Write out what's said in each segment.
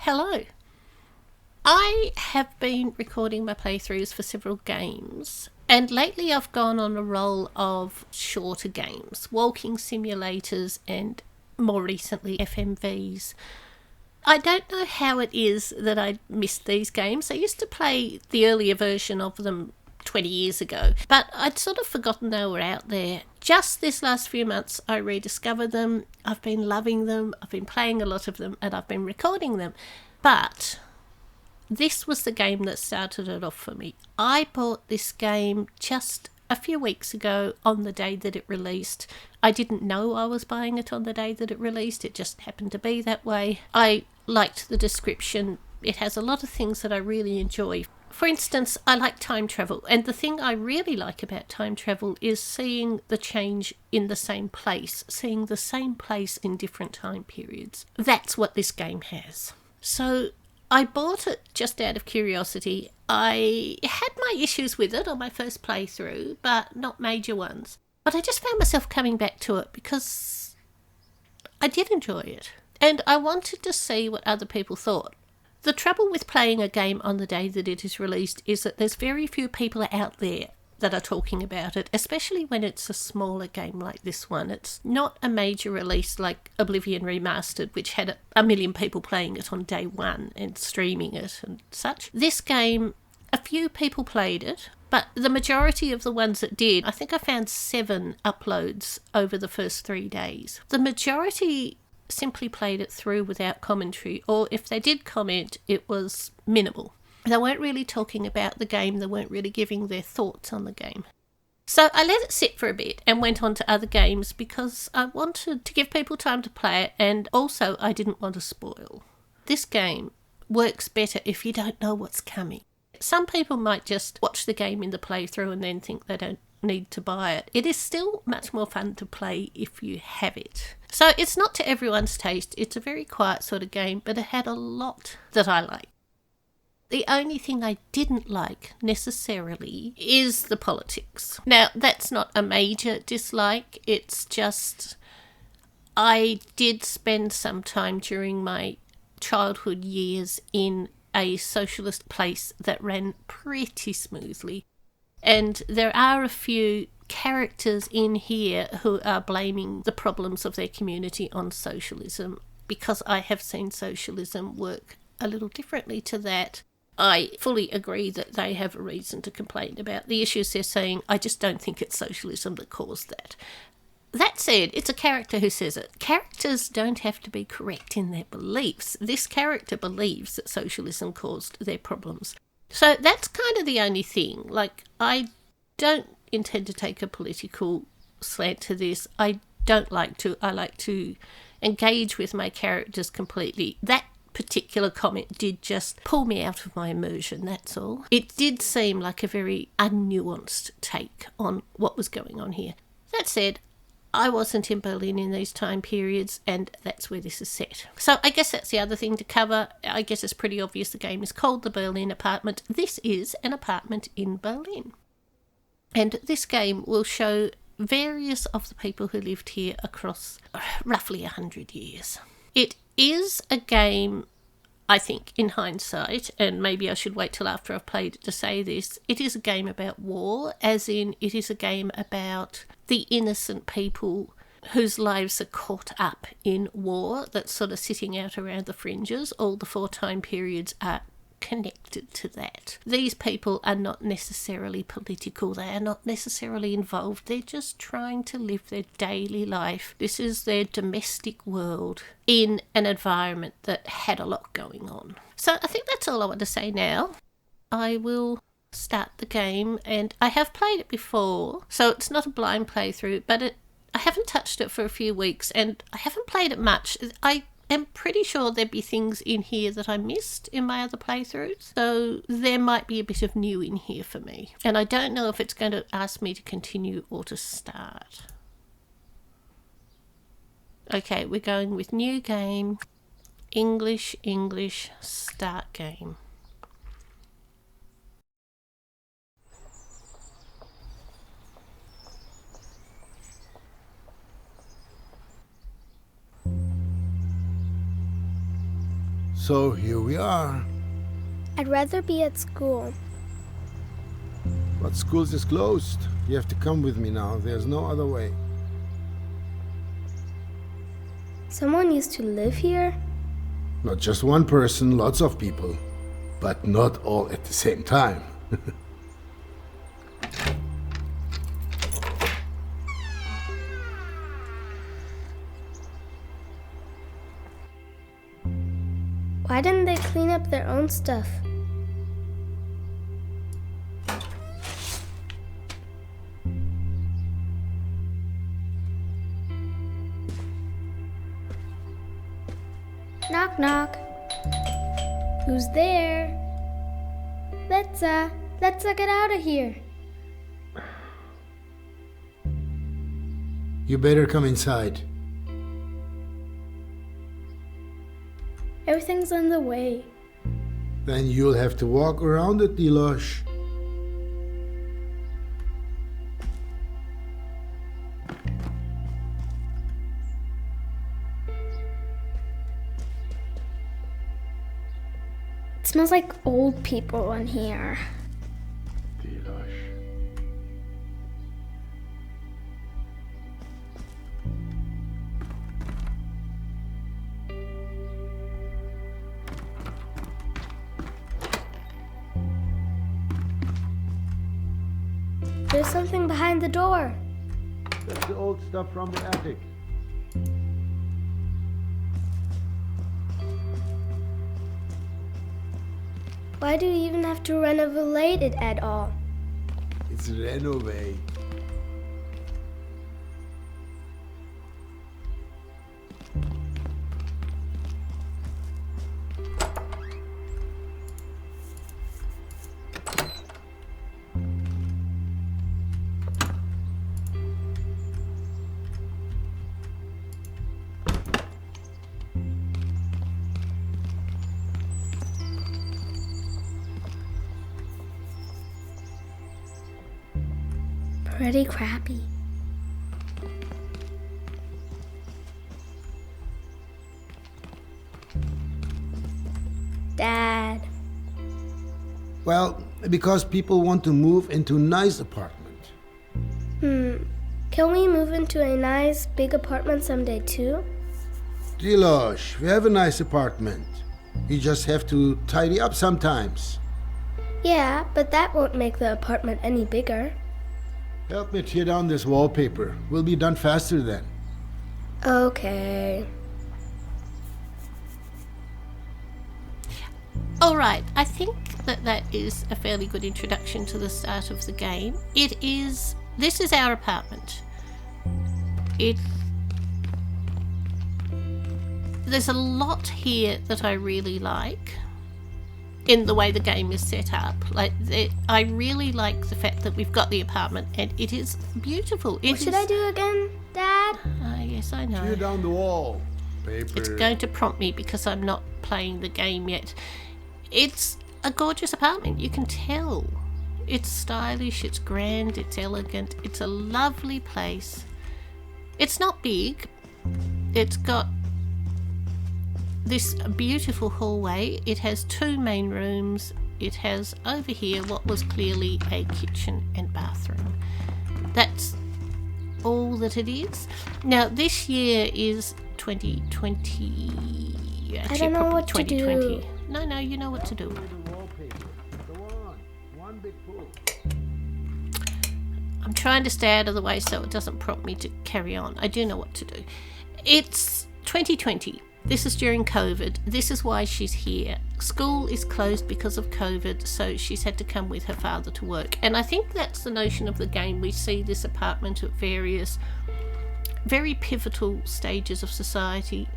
Hello. I have been recording my playthroughs for several games, and lately I've gone on a roll of shorter games, walking simulators, and more recently FMVs. I don't know how it is that I missed these games. I used to play the earlier version of them 20 years ago, but I'd sort of forgotten they were out there. Just this last few months, I rediscovered them. I've been loving them. I've been playing a lot of them, and I've been recording them. But this was the game that started it off for me. I bought this game just a few weeks ago on the day that it released. I didn't know I was buying it on the day that it released. It just happened to be that way. I liked the description. It has a lot of things that I really enjoy. For instance, I like time travel, and the thing I really like about time travel is seeing the change in the same place, seeing the same place in different time periods. That's what this game has. So I bought it just out of curiosity. I had my issues with it on my first playthrough, but not major ones. But I just found myself coming back to it because I did enjoy it, and I wanted to see what other people thought. The trouble with playing a game on the day that it is released is that there's very few people out there that are talking about it, especially when it's a smaller game like this one. It's not a major release like Oblivion Remastered, which had a million people playing it on day one and streaming it and such. This game, a few people played it, but the majority of the ones that did, I think I found 7 uploads over the first 3 days. The majority simply played it through without commentary, or if they did comment, it was minimal. They weren't really talking about the game, they weren't really giving their thoughts on the game. So I let it sit for a bit and went on to other games because I wanted to give people time to play it, and also I didn't want to spoil. This game works better if you don't know what's coming. Some people might just watch the game in the playthrough and then think they don't need to buy it. It is still much more fun to play if you have it. So it's not to everyone's taste. It's a very quiet sort of game, but it had a lot that I like. The only thing I didn't like necessarily is the politics. Now, that's not a major dislike. It's just I did spend some time during my childhood years in a socialist place that ran pretty smoothly. And there are a few characters in here who are blaming the problems of their community on socialism, because I have seen socialism work a little differently to that. I fully agree that they have a reason to complain about the issues they're saying. I just don't think it's socialism that caused that. That said, it's a character who says it. Characters don't have to be correct in their beliefs. This character believes that socialism caused their problems. So that's kind of the only thing. Like, I don't intend to take a political slant to this. I don't like to. I like to engage with my characters completely. That particular comment did just pull me out of my immersion, that's all. It did seem like a very unnuanced take on what was going on here. That said, I wasn't in Berlin in these time periods, and that's where this is set. So I guess that's the other thing to cover. I guess it's pretty obvious the game is called The Berlin Apartment. This is an apartment in Berlin. And this game will show various of the people who lived here across roughly 100 years. It is a game, I think, in hindsight, and maybe I should wait till after I've played it to say this, it is a game about war, as in it is a game about the innocent people whose lives are caught up in war that's sort of sitting out around the fringes. All the 4 time periods are connected to that. These people are not necessarily political, they are not necessarily involved, they're just trying to live their daily life. This is their domestic world in an environment that had a lot going on. So I think that's all I want to say now. I will start the game, and I have played it before, so it's not a blind playthrough, but I haven't touched it for a few weeks, and I haven't played it much. I am pretty sure there'd be things in here that I missed in my other playthroughs, so there might be a bit of new in here for me. And I don't know if it's going to ask me to continue or to start. Okay, we're going with new game, English, start game. So here we are. I'd rather be at school. But schools is closed. You have to come with me now. There's no other way. Someone used to live here? Not just one person, lots of people. But not all at the same time. Why didn't they clean up their own stuff? Knock, knock. Who's there? Let's get out of here. You better come inside. Everything's in the way. Then you'll have to walk around it, Dilosh. It smells like old people in here. Dilosh. There's something behind the door. That's the old stuff from the attic. Why do you even have to renovate it at all? It's renovate. Pretty crappy. Dad. Well, because people want to move into a nice apartment. Can we move into a nice big apartment someday too? Dilosh, we have a nice apartment. You just have to tidy up sometimes. Yeah, but that won't make the apartment any bigger. Help me tear down this wallpaper. We'll be done faster then. Okay. All right, I think that is a fairly good introduction to the start of the game. This is our apartment. There's a lot here that I really like in the way the game is set up. I really like the fact that we've got the apartment and it is beautiful. What should I do again, Dad? Yes, I know. Tear down the wall. Paper. It's going to prompt me because I'm not playing the game yet. It's a gorgeous apartment, you can tell. It's stylish, it's grand, it's elegant, it's a lovely place. It's not big. It's got this beautiful hallway. It has 2 main rooms. It has over here what was clearly a kitchen and bathroom. That's all that it is. Now this year is 2020. Actually, I don't know what to 2020. do. No, you know what to do. The wallpaper. Go on. One big pull. I'm trying to stay out of the way so it doesn't prompt me to carry on. I do know what to do. It's 2020. This is during COVID. This is why she's here. School is closed because of COVID, so she's had to come with her father to work. And I think that's the notion of the game. We see this apartment at various very pivotal stages of society,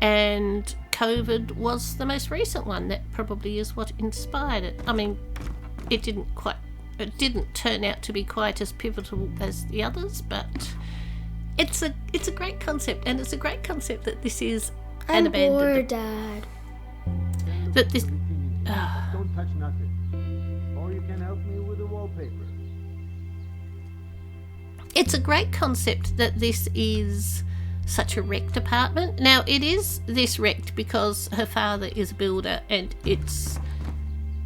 and COVID was the most recent one. That probably is what inspired it. I mean, it didn't turn out to be quite as pivotal as the others, but it's a great concept, and it's a great concept that this is I'm an abandoned. bored, Dad. That this. Don't touch nothing. Or you can help me with the wallpaper. It's a great concept that this is such a wrecked apartment. Now, it is this wrecked because her father is a builder and it's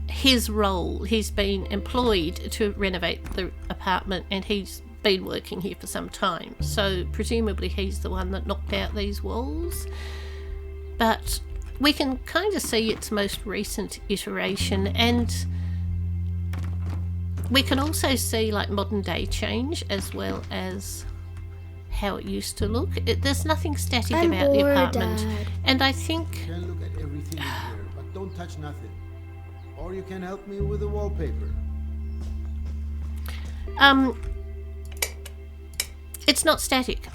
his role. He's been employed to renovate the apartment and he's been working here for some time. So presumably he's the one that knocked out these walls. But we can kind of see its most recent iteration, and we can also see like modern day change as well as how it used to look. There's nothing static I'm about the bored, apartment. Dad. And I think You can look at everything in here, but don't touch nothing. Or you can help me with the wallpaper. it's not static.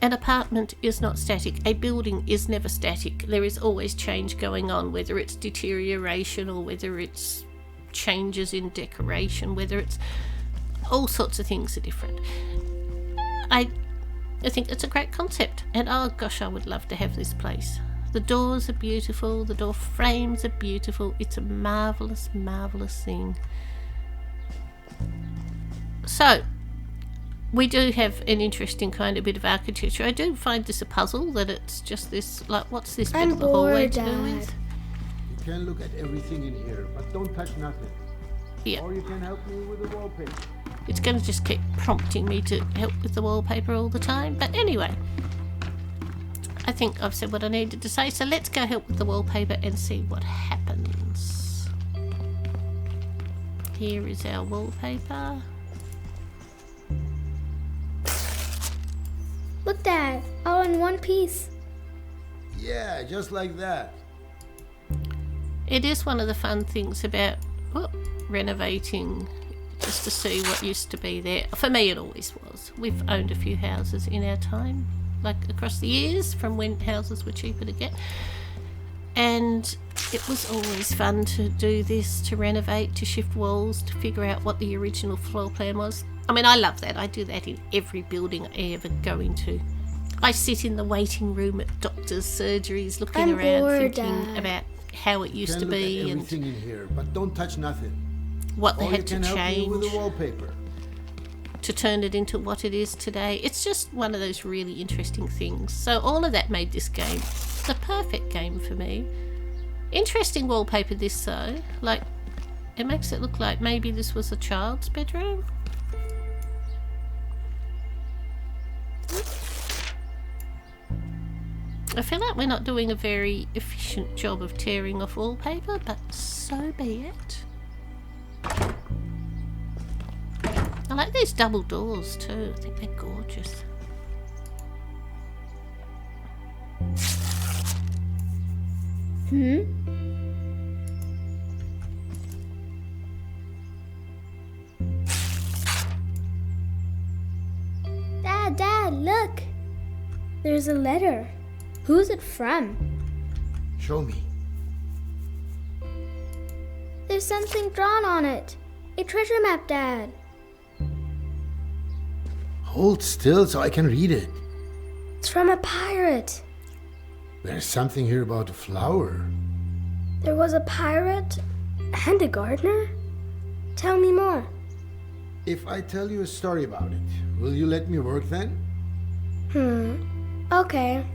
An apartment is not static. A building is never static. There is always change going on, whether it's deterioration or whether it's changes in decoration, whether it's all sorts of things are different. I think it's a great concept, and oh gosh, I would love to have this place. The doors are beautiful, the door frames are beautiful. It's a marvellous, marvellous thing. So, we do have an interesting kind of bit of architecture. I do find this a puzzle, that it's just this, like, what's this bit I'm of the hallway bored, to do Dad. with? You can look at everything in here, but don't touch nothing. Yeah. Or you can help me with the wallpaper. It's going to just keep prompting me to help with the wallpaper all the time. But anyway, I think I've said what I needed to say, so let's go help with the wallpaper and see what happens. Here is our wallpaper. Look, Dad, all in one piece. Yeah, just like that. It is one of the fun things about renovating, just to see what used to be there. For me, it always was. We've owned a few houses in our time, like across the years, from when houses were cheaper to get. And it was always fun to do this, to renovate, to shift walls, to figure out what the original floor plan was. I mean, I love that. I do that in every building I ever go into. I sit in the waiting room at doctors' surgeries looking I'm around bored, thinking Dad. about how it You used can to look be at and everything in here, but don't touch nothing. what they Or you had to can help me with change the wallpaper. to turn it into what it is today. It's just one of those really interesting things. So all of that made this game the perfect game for me. Interesting wallpaper, this though. Like, it makes it look like maybe this was a child's bedroom. I feel like we're not doing a very efficient job of tearing off wallpaper, but so be it. I like these double doors too. I think they're gorgeous. Dad, look. There's a letter. Who's it from? Show me. There's something drawn on it. A treasure map, Dad. Hold still so I can read it. It's from a pirate. There's something here about a flower. There was a pirate and a gardener? Tell me more. If I tell you a story about it, will you let me work then? Okay.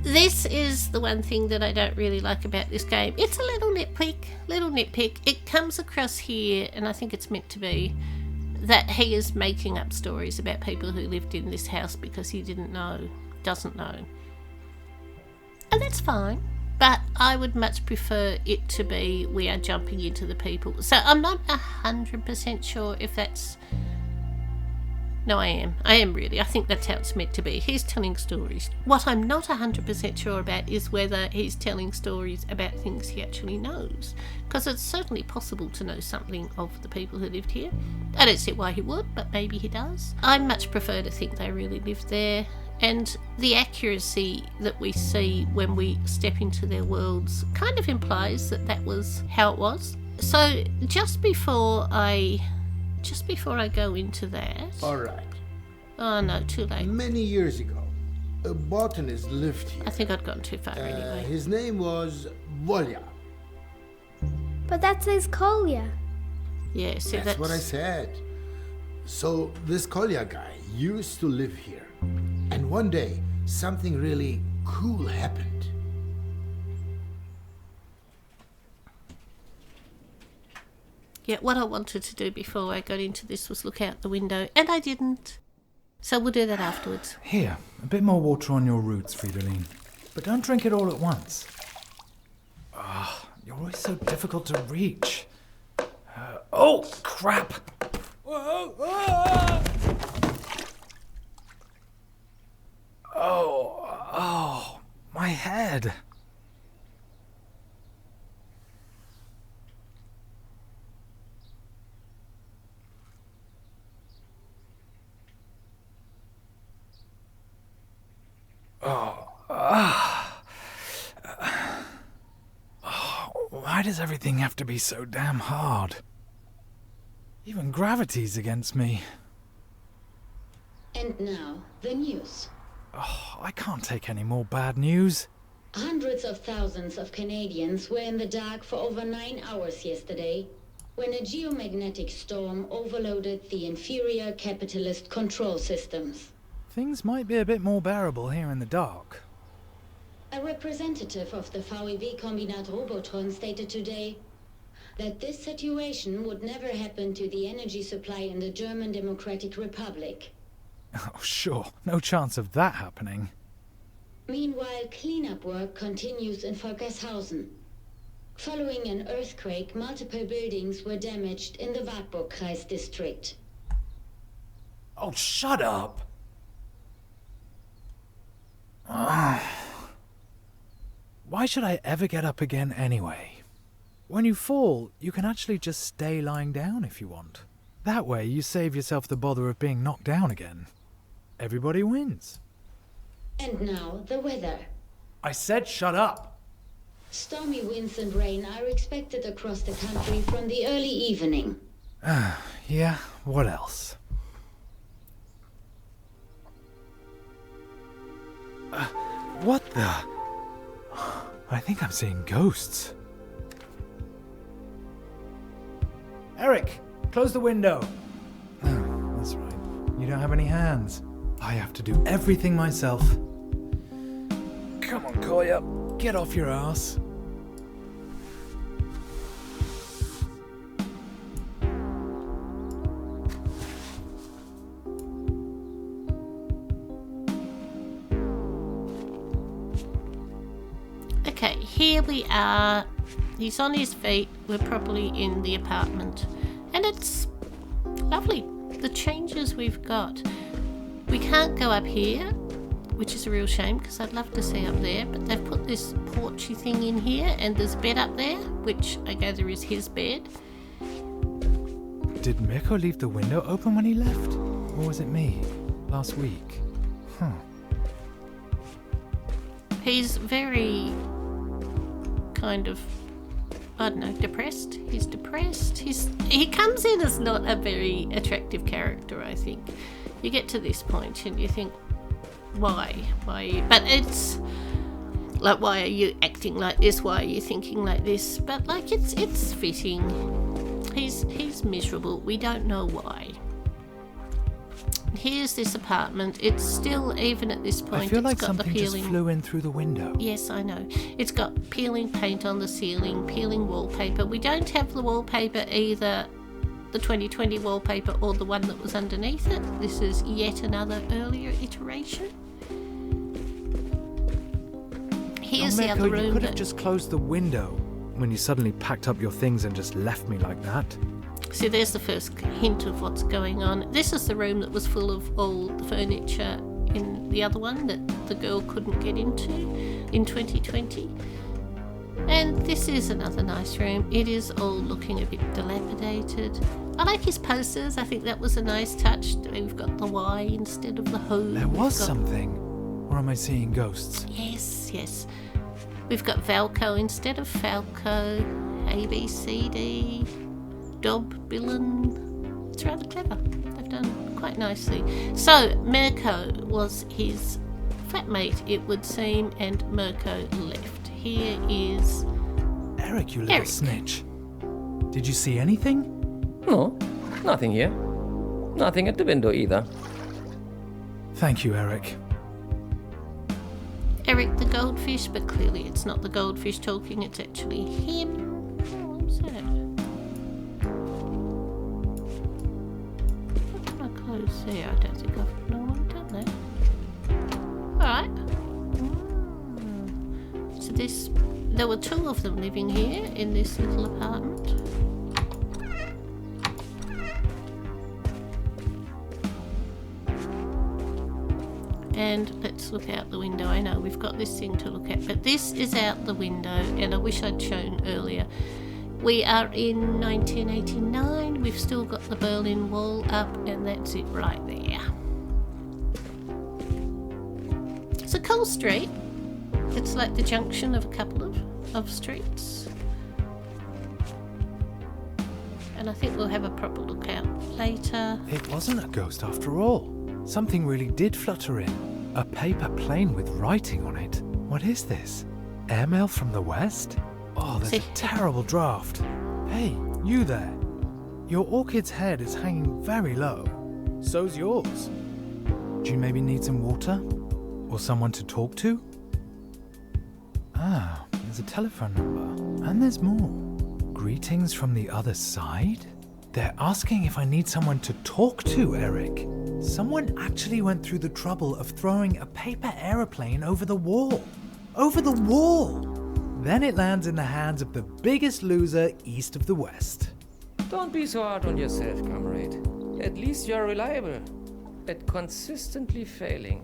This is the one thing that I don't really like about this game. It's a little nitpick. It comes across here, and I think it's meant to be, that he is making up stories about people who lived in this house because he doesn't know. And that's fine, but I would much prefer it to be we are jumping into the people. So I'm not 100% sure if that's... No, I am really. I think that's how it's meant to be. He's telling stories. What I'm not 100% sure about is whether he's telling stories about things he actually knows. Because it's certainly possible to know something of the people who lived here. I don't see why he would, but maybe he does. I much prefer to think they really lived there. And the accuracy that we see when we step into their worlds kind of implies that that was how it was. So just before I go into that... All right. Oh no, too late. Many years ago, a botanist lived here. I think I'd gone too far anyway. His name was Volya. But that says Kolya. Yeah, see That's what I said. So this Kolya guy used to live here. And one day, something really cool happened. Yeah, what I wanted to do before I got into this was look out the window, and I didn't. So we'll do that afterwards. Here, a bit more water on your roots, Fridolin. But don't drink it all at once. You're always so difficult to reach. Oh, crap! Whoa, Oh, my head. Why does everything have to be so damn hard? Even gravity's against me. And now, the news. I can't take any more bad news. Hundreds of thousands of Canadians were in the dark for over 9 hours yesterday when a geomagnetic storm overloaded the inferior capitalist control systems. Things might be a bit more bearable here in the dark. A representative of the VEV Kombinat Robotron stated today that this situation would never happen to the energy supply in the German Democratic Republic. Oh, sure. No chance of that happening. Meanwhile, cleanup work continues in Volkershausen. Following an earthquake, multiple buildings were damaged in the Wartburgkreis district. Oh, shut up! Why should I ever get up again anyway? When you fall, you can actually just stay lying down if you want. That way, you save yourself the bother of being knocked down again. Everybody wins. And now, the weather. I said shut up! Stormy winds and rain are expected across the country from the early evening. Yeah, what else? What the? I think I'm seeing ghosts. Eric, close the window. Oh, that's right. You don't have any hands. I have to do everything myself. Come on, Kolya. Get off your ass. Okay, here we are. He's on his feet. We're probably in the apartment. And it's lovely. The changes we've got. We can't go up here, which is a real shame because I'd love to see up there. But they've put this porchy thing in here and there's a bed up there, which I gather is his bed. Did Mirko leave the window open when he left? Or was it me? Last week? Huh. He's very kind of, I don't know, depressed. He's depressed. He comes in as not a very attractive character, I think. You get to this point and you think, why? But it's like, why are you acting like this? Why are you thinking like this? But like, it's fitting. He's miserable. We don't know why. Here's this apartment. It's still, even at this point, I feel like it's got the something just peeling. flew in through the window. Yes, I know. It's got peeling paint on the ceiling, peeling wallpaper. We don't have the wallpaper either, the 2020 wallpaper or the one that was underneath it. This is yet another earlier iteration. Here's the Mirko, other room. You could have just closed the window when you suddenly packed up your things and just left me like that. See, there's the first hint of what's going on. This is the room that was full of all the furniture in the other one that the girl couldn't get into in 2020. And this is another nice room. It is all looking a bit dilapidated. I like his posters. I think that was a nice touch. We've got the Y instead of the who. There was something. Or am I seeing ghosts? Yes. We've got Valco instead of Falco. A, B, C, D. Dob, Billen. It's rather clever. They've done quite nicely. So, Mirko was his flatmate, it would seem, and Mirko left. Here is Eric, you little snitch. Did you see anything? No, nothing here. Nothing at the window either. Thank you, Eric. Eric the goldfish, but clearly it's not the goldfish talking, it's actually him. Oh, what was that? What can I close there? I don't think I've done that. Alright. So there were two of them living here in this little apartment. And let's look out the window. I know we've got this thing to look at, but this is out the window, and I wish I'd shown earlier. We are in 1989. We've still got the Berlin Wall up, and that's it right there. It's a cool street. It's like the junction of a couple of streets. And I think we'll have a proper look out later. It wasn't a ghost after all. Something really did flutter in. A paper plane with writing on it. What is this? Airmail from the west? Oh, there's a terrible draft. Hey, you there. Your orchid's head is hanging very low. So's yours. Do you maybe need some water? Or someone to talk to? Ah, there's a telephone number. And there's more. Greetings from the other side? They're asking if I need someone to talk to, Eric. Someone actually went through the trouble of throwing a paper aeroplane over the wall. Over the wall! Then it lands in the hands of the biggest loser east of the west. Don't be so hard on yourself, comrade. At least you're reliable. At consistently failing.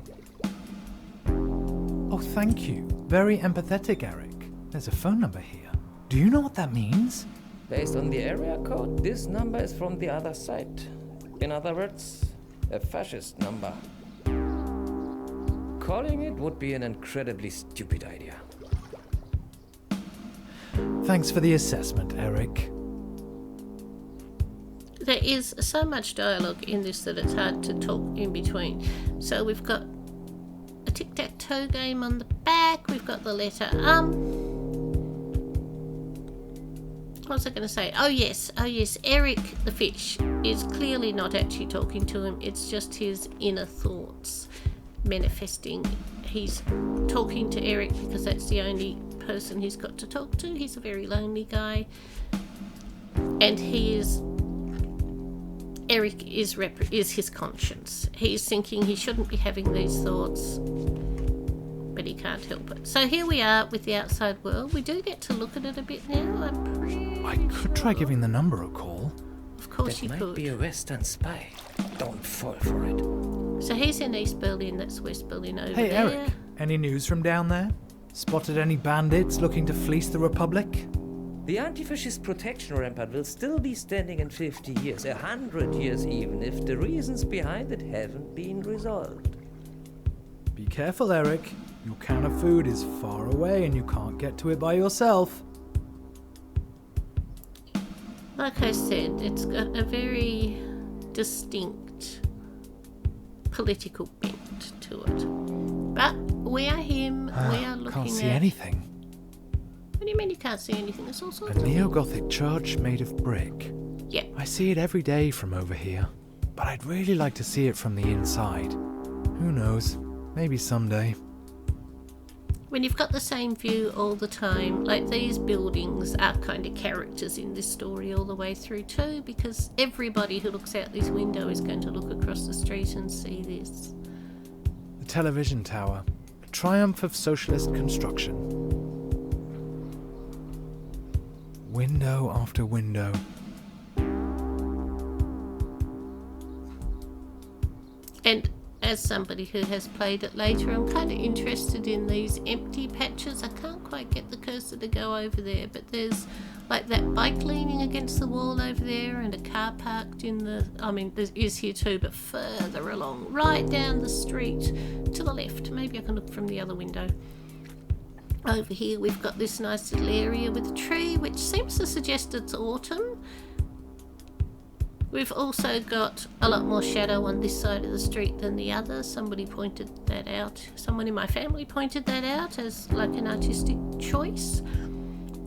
Oh, thank you. Very empathetic, Eric. There's a phone number here. Do you know what that means? Based on the area code, this number is from the other side. In other words, a fascist number. Calling it would be an incredibly stupid idea. Thanks for the assessment, Eric. There is so much dialogue in this that it's hard to talk in between. So we've got a tic-tac-toe game on the back. We've got the letter What was I going to say? Oh yes, Eric the fish is clearly not actually talking to him. It's just his inner thoughts manifesting. He's talking to Eric because that's the only person he's got to talk to. He's a very lonely guy. And Eric is his conscience. He's thinking he shouldn't be having these thoughts, but he can't help it. So here we are with the outside world. We do get to look at it a bit now. I could try giving the number a call. Of course you That could. might be a Western spy. Don't fall for it. So he's in East Berlin, that's West Berlin over Hey, there. Eric, any news from down there? Spotted any bandits looking to fleece the Republic? The anti-fascist protection rampart will still be standing in 50 years, 100 years even, if the reasons behind it haven't been resolved. Be careful, Eric. Your can of food is far away and you can't get to it by yourself. Like I said, it's got a very distinct political bent to it. But we are him, we are looking Can't see at... anything. What do you mean you can't see anything? There's all A sorts of... neo-Gothic church made of brick. Yep. I see it every day from over here, but I'd really like to see it from the inside. Who knows? Maybe someday. When you've got the same view all the time, like these buildings are kind of characters in this story all the way through too, because everybody who looks out this window is going to look across the street and see this. The television tower. A triumph of socialist construction. Window after window. And as somebody who has played it later, I'm kind of interested in these empty patches. I can't quite get the cursor to go over there, but there's like that bike leaning against the wall over there and a car parked in the... I mean, there is here too, but further along, right down the street to the left. Maybe I can look from the other window. Over here we've got this nice little area with a tree, which seems to suggest it's autumn. We've also got a lot more shadow on this side of the street than the other. Somebody pointed that out. Someone in my family pointed that out as like an artistic choice.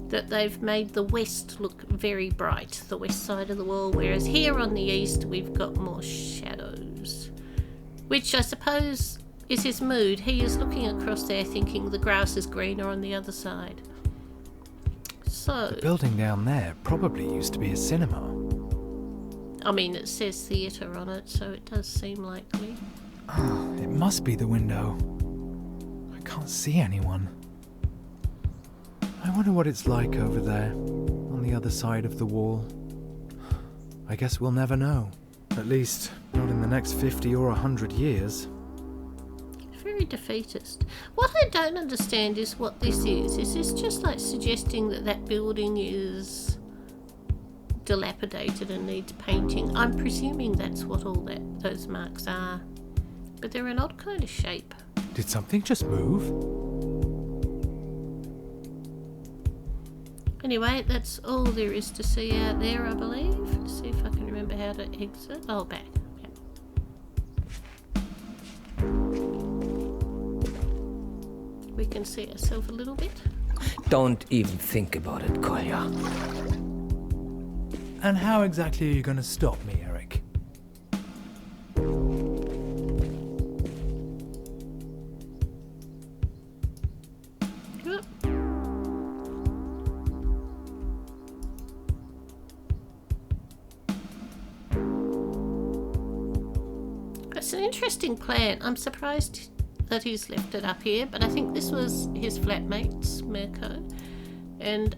that they've made the west look very bright, the west side of the wall, whereas here on the east we've got more shadows. Which I suppose is his mood. He is looking across there thinking the grass is greener on the other side. So, The building down there probably used to be a cinema. I mean, it says theatre on it, so it does seem likely. It must be the window. I can't see anyone. I wonder what it's like over there, on the other side of the wall. I guess we'll never know. At least, not in the next 50 or 100 years. Very defeatist. What I don't understand is what this is. Is this just like suggesting that that building is dilapidated and needs painting? I'm presuming that's what all those marks are. But they're an odd kind of shape. Did something just move? Anyway, that's all there is to see out there, I believe. Let's see if I can remember how to exit. Oh, back. Yep. We can see ourselves a little bit. Don't even think about it, Kolya. And how exactly are you going to stop me, Eric? Yep. It's an interesting plan. I'm surprised that he's left it up here, but I think this was his flatmate's, Mirko. And,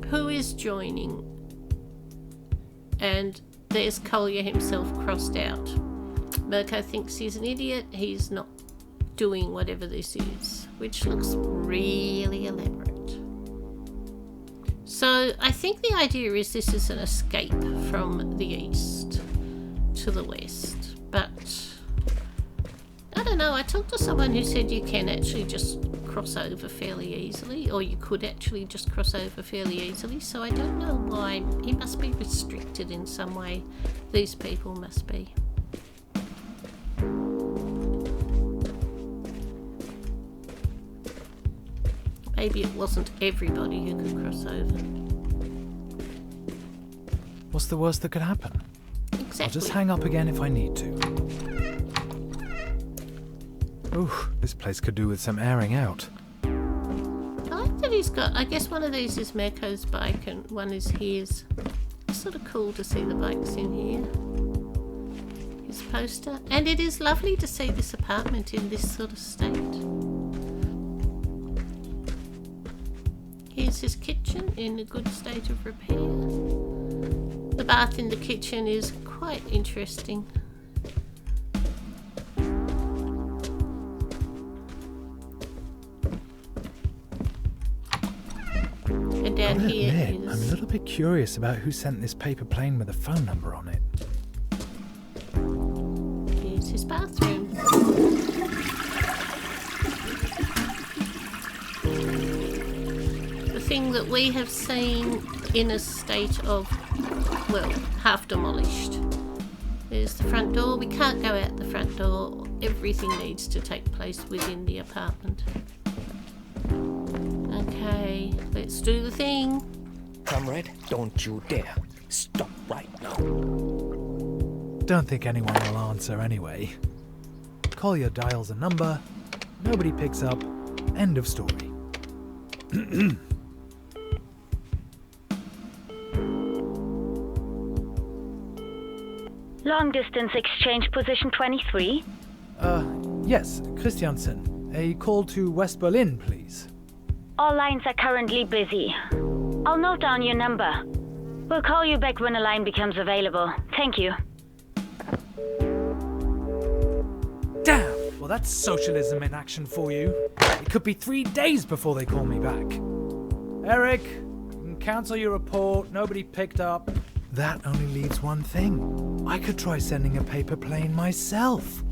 who is joining? And there's Kolya himself crossed out. Mirko thinks he's an idiot. He's not doing whatever this is, which looks really elaborate. So I think the idea is this is an escape from the east to the west, but I don't know. I talked to someone who said you can actually just cross over fairly easily, or you could actually just cross over fairly easily, so I don't know why. He must be restricted in some way. These people must be. Maybe it wasn't everybody who could cross over. What's the worst that could happen? Exactly. I'll just hang up again if I need to. Ooh, this place could do with some airing out. I like that he's got, I guess one of these is Mirko's bike and one is his. It's sort of cool to see the bikes in here. His poster. And it is lovely to see this apartment in this sort of state. Here's his kitchen in a good state of repair. The bath in the kitchen is quite interesting. And down I'll here admit, is... I'm a little bit curious about who sent this paper plane with a phone number on it. Here's his bathroom. The thing that we have seen in a state of, well, half demolished. There's the front door. We can't go out the front door. Everything needs to take place within the apartment. Okay, let's do the thing. Comrade, don't you dare. Stop right now. Don't think anyone will answer anyway. Kolya dials a number, nobody picks up, end of story. Long distance exchange position 23. Yes, Christiansen. A call to West Berlin, please. All lines are currently busy. I'll note down your number. We'll call you back when a line becomes available. Thank you. Damn! Well, that's socialism in action for you. It could be 3 days before they call me back. Eric, cancel your report. Nobody picked up. That only leaves one thing. I could try sending a paper plane myself.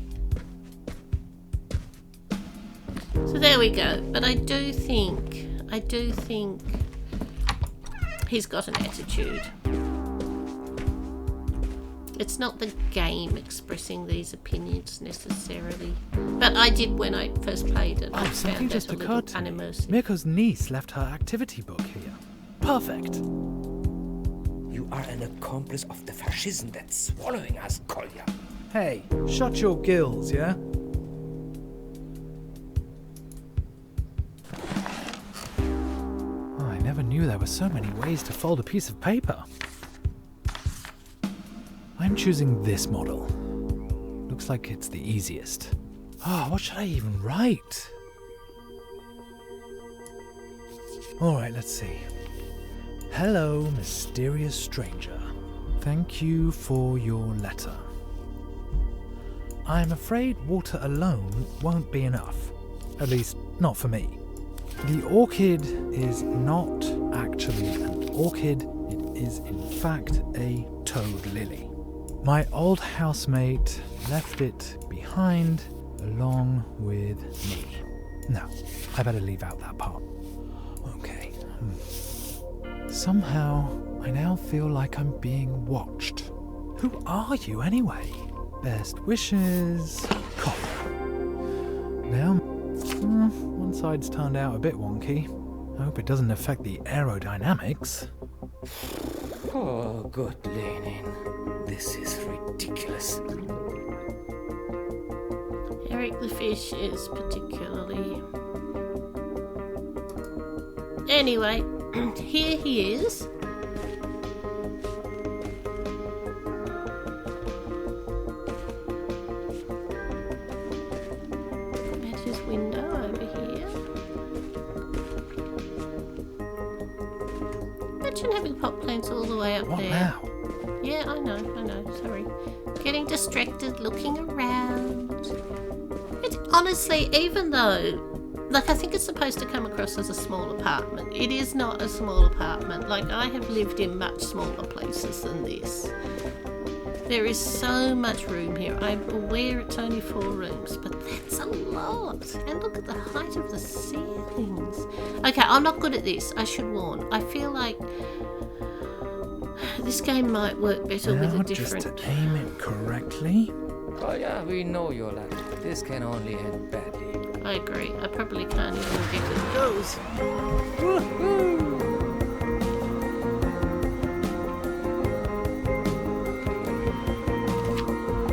So there we go. But I do think he's got an attitude. It's not the game expressing these opinions necessarily. But I did when I first played it. I Something found just that a little occurred to me. unimmersive. Mirko's niece left her activity book here. Perfect. You are an accomplice of the fascism that's swallowing us, Kolja. Hey, shut your gills, yeah? Oh, I never knew there were so many ways to fold a piece of paper. I'm choosing this model. Looks like it's the easiest. Oh, what should I even write? Alright, let's see. Hello, mysterious stranger. Thank you for your letter. I'm afraid water alone won't be enough. At least, not for me. The orchid is not actually an orchid. It is in fact a toad lily. My old housemate left it behind along with me. No, I better leave out that part. Okay. Somehow, I now feel like I'm being watched. Who are you anyway? Best wishes, Colin. Now, one side's turned out a bit wonky. I hope it doesn't affect the aerodynamics. Oh, good Lenin. This is ridiculous. Eric the fish is particularly... Anyway, here he is. At his window over here. Imagine having pot plants all the way up What there. now? Yeah, I know, sorry. Getting distracted, looking around. Honestly, even though, like, I think it's supposed to come across as a small apartment, it is not a small apartment. Like, I have lived in much smaller places than this. There is so much room here. I'm aware it's only 4 rooms, but that's a lot. And look at the height of the ceilings. Okay, I'm not good at this, I should warn. I feel like this game might work better with a different... Just to aim it correctly. Oh yeah, we know your luck. This can only end badly. I agree. I probably can't even get it. Goes.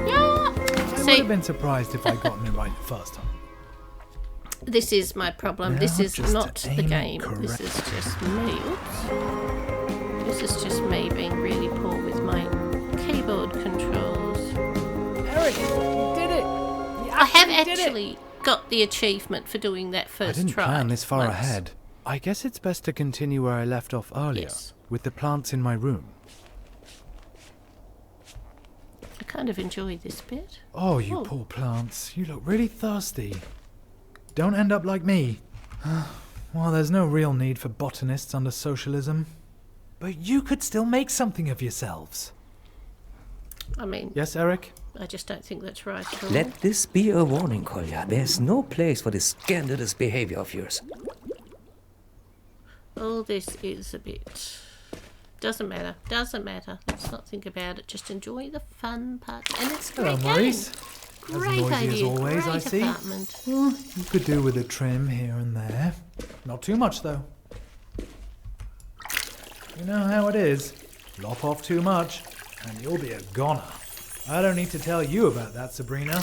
Yeah! I would See, have been surprised if I'd gotten it right the first time. this is my problem. This Now is just not to the aim it game. This correct. is just me. Oops. This is just me being really poor with my keyboard controls. Eric, you did it! I have actually got the achievement for doing that I first didn't try. plan this far once. ahead. I guess it's best to continue where I left off earlier, Yes. with the plants in my room. I kind of enjoyed this bit. Oh, you Oh. poor plants. You look really thirsty. Don't end up like me. Well, there's no real need for botanists under socialism. But you could still make something of yourselves. I mean, Yes, Eric? I just don't think that's right at all. Let this be a warning, Kolja. There's no place for this scandalous behavior of yours. All this is a bit... Doesn't matter. Let's not think about it. Just enjoy the fun part. And it's a Hello, great Maurice. game. As Great noisy idea. as always, great I see. apartment. You could do with a trim here and there. Not too much, though. You know how it is. Lop off too much, and you'll be a goner. I don't need to tell you about that, Sabrina.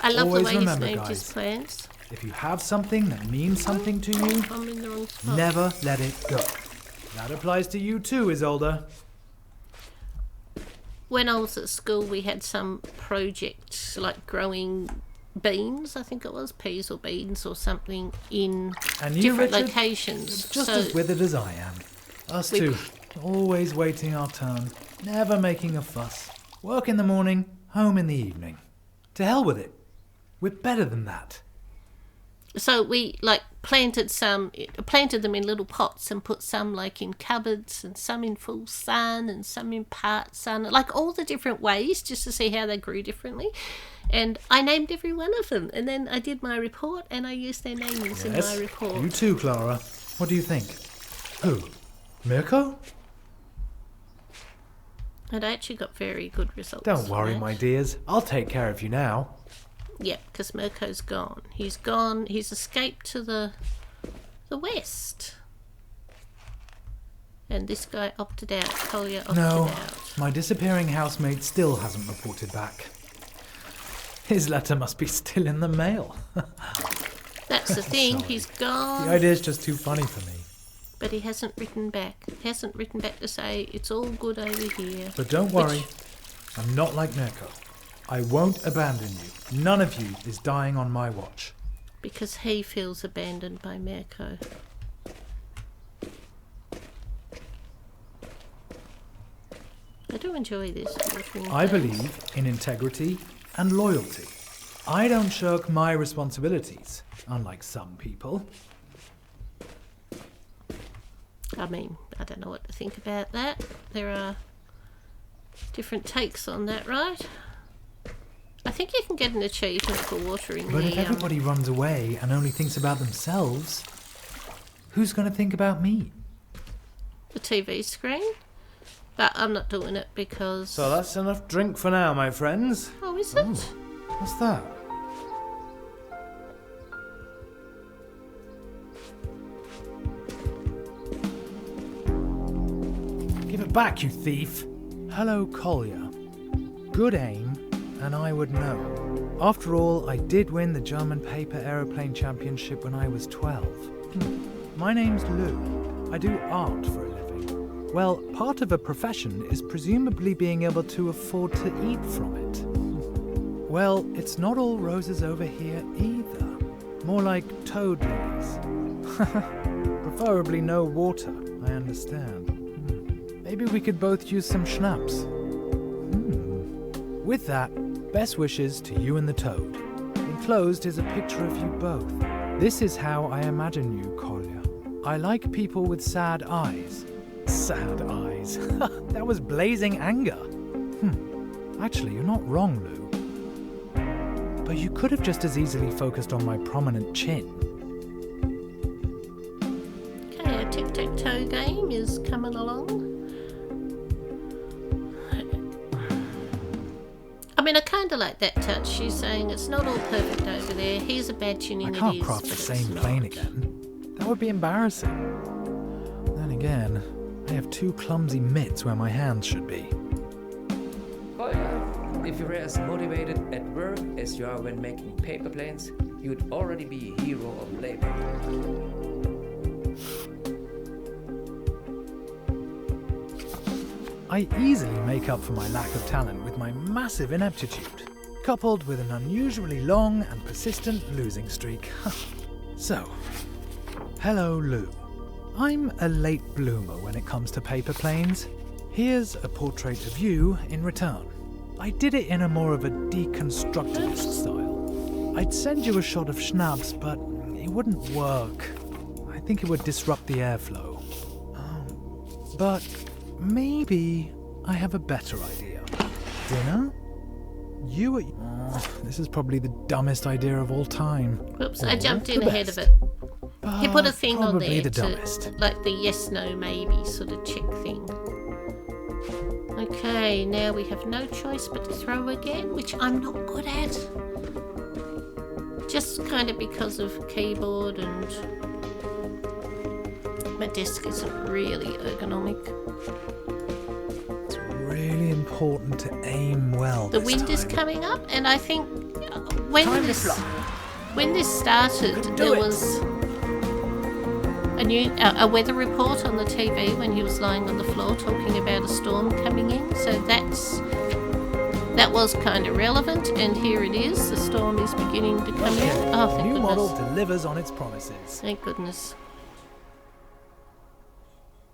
I love Always the way remember, he's named his guys. plants. If you have something that means something to you, I'm in the wrong spot. never let it go. That applies to you too, Isolde. When I was at school, we had some project like growing beans, I think it was, peas or beans or something, in And you, different Richard, locations. just so as withered as I am. Us We- too. Always waiting our turn. Never making a fuss. Work in the morning, home in the evening. To hell with it. We're better than that. So we like planted them in little pots and put some like in cupboards and some in full sun and some in part sun, like all the different ways just to see how they grew differently. And I named every one of them, and then I did my report and I used their names in my report. You too, Clara. What do you think? Who? Mirko? And I actually got very good results. Don't worry, for my that. dears. I'll take care of you now. Yeah, because Mirko's gone. He's gone. He's escaped to the west. And this guy opted out. Collier opted No, out. my disappearing housemate still hasn't reported back. His letter must be still in the mail. That's the thing. Sorry. He's gone. The idea's just too funny for me. But he hasn't written back. He hasn't written back to say it's all good over here. But don't worry, I'm not like Mirko. I won't abandon you. None of you is dying on my watch. Because he feels abandoned by Mirko. I do enjoy this. I believe in integrity and loyalty. I don't shirk my responsibilities, unlike some people. I mean, I don't know what to think about that. There are different takes on that, right? I think you can get an achievement for watering But if the everybody runs away and only thinks about themselves, who's going to think about me? TV screen. But I'm not doing it because... So that's enough drink for now, my friends. Oh, is it? What's that? Give it back, you thief! Hello, Collier. Good aim, and I would know. After all, I did win the German Paper Aeroplane Championship when I was 12. My name's Lou. I do art for a living. Well, part of a profession is presumably being able to afford to eat from it. Well, it's not all roses over here either. More like toad lilies. Preferably no water, I understand. Maybe we could both use some schnapps. With that, best wishes to you and the toad. Enclosed is a picture of you both. This is how I imagine you, Collier. I like people with sad eyes. Sad eyes. That was blazing anger. Actually, you're not wrong, Lou. But you could have just as easily focused on my prominent chin. Okay, our tic-tac-toe game is coming along. I mean, I kind of like that touch. She's saying it's not all perfect over there. Here's a bad tuning. I can't craft the same plane again. That would be embarrassing. Then again, I have two clumsy mitts where my hands should be. Kolja, if you're as motivated at work as you are when making paper planes, you'd already be a hero of labor. I easily make up for my lack of talent with my massive ineptitude, coupled with an unusually long and persistent losing streak. So, hello Lou. I'm a late bloomer when it comes to paper planes. Here's a portrait of you in return. I did it in a more of a deconstructivist style. I'd send you a shot of schnapps, but it wouldn't work. I think it would disrupt the airflow. But maybe I have a better idea. Dinner? You are... this is probably the dumbest idea of all time. Whoops, I Or jumped in the ahead best. of it. He put a thing on Probably there the to, dumbest. like the yes, no, maybe sort of check thing. Okay, now we have no choice but to throw again, which I'm not good at. Just kind of because of keyboard and my desk isn't really ergonomic. It's really important to aim well. The this wind is time. coming up, and I think when this started, there was a weather report on the TV when he was lying on the floor talking about a storm coming in. So that was kind of relevant, and here it is. The storm is beginning to come in. Oh, thank New goodness! model delivers on its promises. Thank goodness.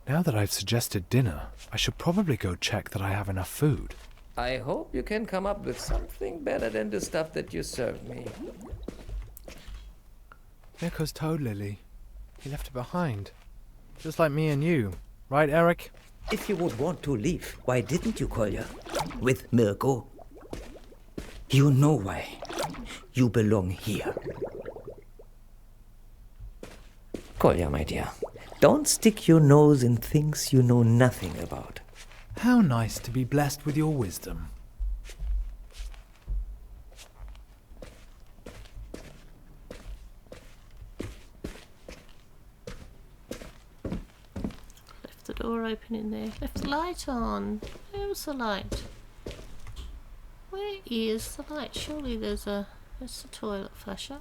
Now that I've suggested dinner, I should probably go check that I have enough food. I hope you can come up with something better than the stuff that you served me. There goes Toad Lily. He left it behind. Just like me and you. Right, Eric? If you would want to leave, why didn't you, Kolja? With Mirko? You know why. You belong here. Kolja, my dear, don't stick your nose in things you know nothing about. How nice to be blessed with your wisdom. Left the door open in there. Left the light on. Where's the light? Where is the light? Surely that's the toilet flusher.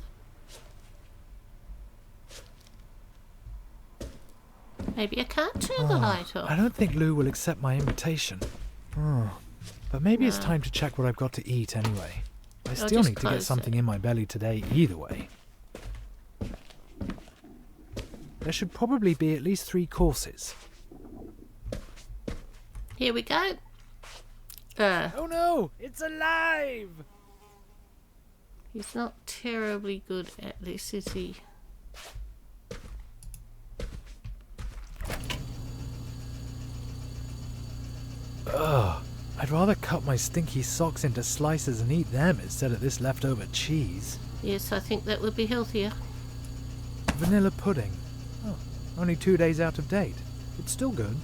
Maybe I can't turn the light off. I don't think Lou will accept my invitation. But maybe it's time to check what I've got to eat anyway. I still need to get something in my belly today either way. There should probably be at least 3 courses. Here we go. Oh no! It's alive! He's not terribly good at this, is he? Ugh. I'd rather cut my stinky socks into slices and eat them instead of this leftover cheese. Yes, I think that would be healthier. Vanilla pudding. Oh, only 2 days out of date. It's still good.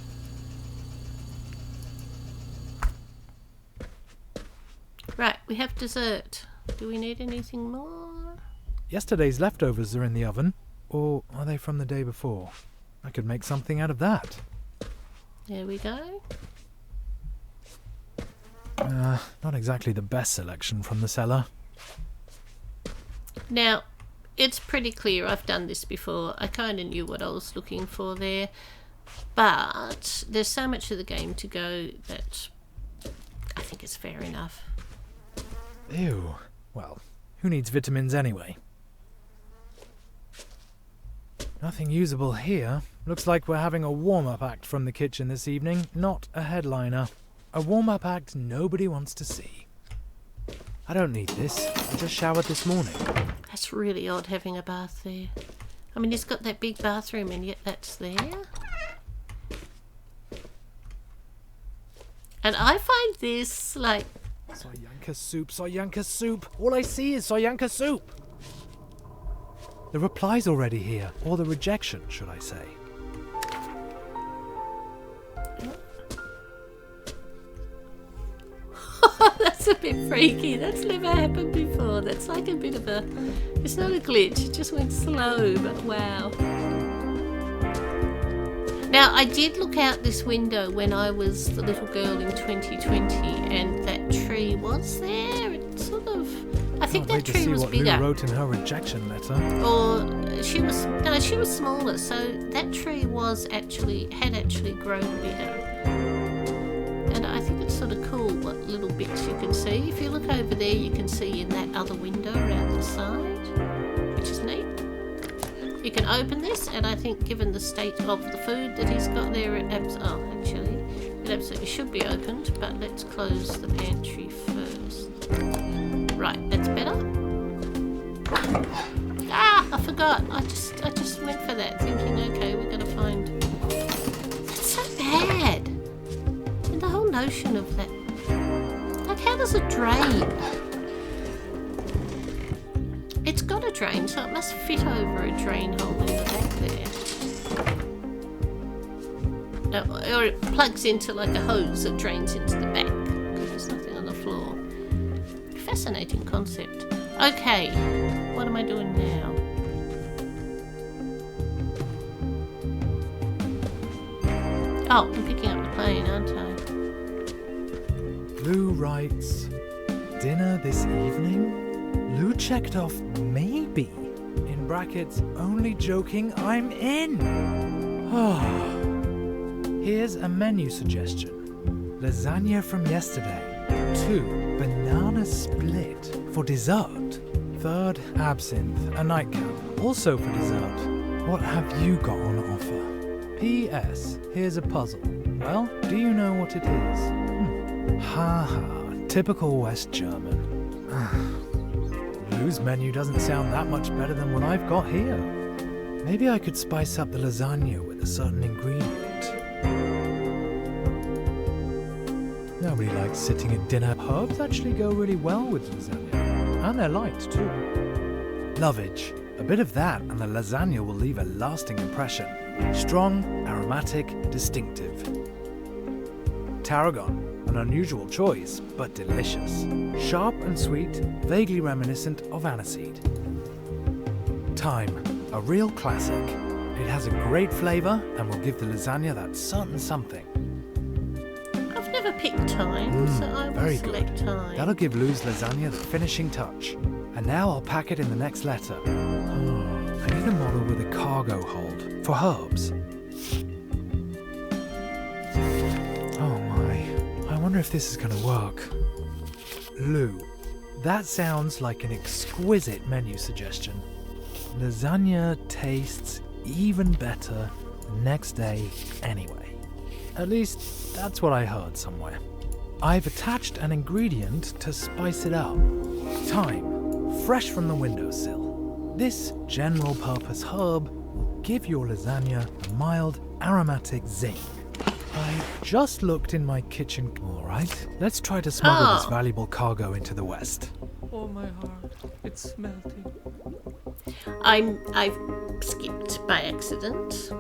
Right, we have dessert. Do we need anything more? Yesterday's leftovers are in the oven. Or are they from the day before? I could make something out of that. There we go. Not exactly the best selection from the cellar. Now, it's pretty clear I've done this before. I kind of knew what I was looking for there. But there's so much of the game to go that I think it's fair enough. Ew. Well, who needs vitamins anyway? Nothing usable here. Looks like we're having a warm-up act from the kitchen this evening, not a headliner. A warm-up act nobody wants to see. I don't need this. I just showered this morning. That's really odd having a bath there. I mean, he's got that big bathroom and yet that's there. And I find this, like... Soyanka soup, Soyanka soup. All I see is Soyanka soup. The reply's already here. Or the rejection, should I say. That's a bit freaky. That's never happened before. That's like a bit of a... It's not a glitch. It just went slow, but wow. Now, I did look out this window when I was the little girl in 2020, and that tree was there. It sort of... I think that tree was bigger. Lou wrote in her rejection letter. Or she was... No, she was smaller, so that tree had actually grown bigger. And I think it's sort of cool what little bits you can see. If you look over there, you can see in that other window around the side, which is neat. You can open this, and I think given the state of the food that he's got there, it absolutely should be opened, but let's close the pantry first. Right, that's better. Ah, I forgot. I just went for that, thinking, okay, we're going to find... That's so bad. And the whole notion of that... Like, how does it drain? It's got a drain, so it must fit over a drain hole in the back there. Or it plugs into like a hose that drains into the back, because there's nothing on the floor. Fascinating concept. Okay, what am I doing now? Oh, I'm picking up the plane, aren't I? Lou writes, dinner this evening? Lou checked off maybe. In brackets, only joking, I'm in. Here's a menu suggestion. Lasagna from yesterday. 2, banana split for dessert. 3rd, absinthe, a nightcap, also for dessert. What have you got on offer? P.S. Here's a puzzle. Well, do you know what it is? Ha ha, typical West German. Lou's menu doesn't sound that much better than what I've got here. Maybe I could spice up the lasagna with a certain ingredient. Nobody likes sitting at dinner. Herbs actually go really well with lasagna. And they're light, too. Lovage. A bit of that and the lasagna will leave a lasting impression. Strong, aromatic, distinctive. tarragon, an unusual choice, but delicious. Sharp and sweet, vaguely reminiscent of aniseed. Thyme, a real classic. It has a great flavour and will give the lasagna that certain something. I've never picked thyme, so I will Very select good. thyme. That'll give Lou's lasagna the finishing touch. And now I'll pack it in the next letter. I need a model with a cargo hold for herbs. Oh my, I wonder if this is going to work. Lou, that sounds like an exquisite menu suggestion. Lasagna tastes even better the next day anyway. At least, that's what I heard somewhere. I've attached an ingredient to spice it up. Thyme, fresh from the windowsill. This general-purpose herb will give your lasagna a mild, aromatic zing. I just looked in my kitchen. All right, let's try to smuggle this valuable cargo into the West. Oh, my heart. It's melting. I've skipped by accident.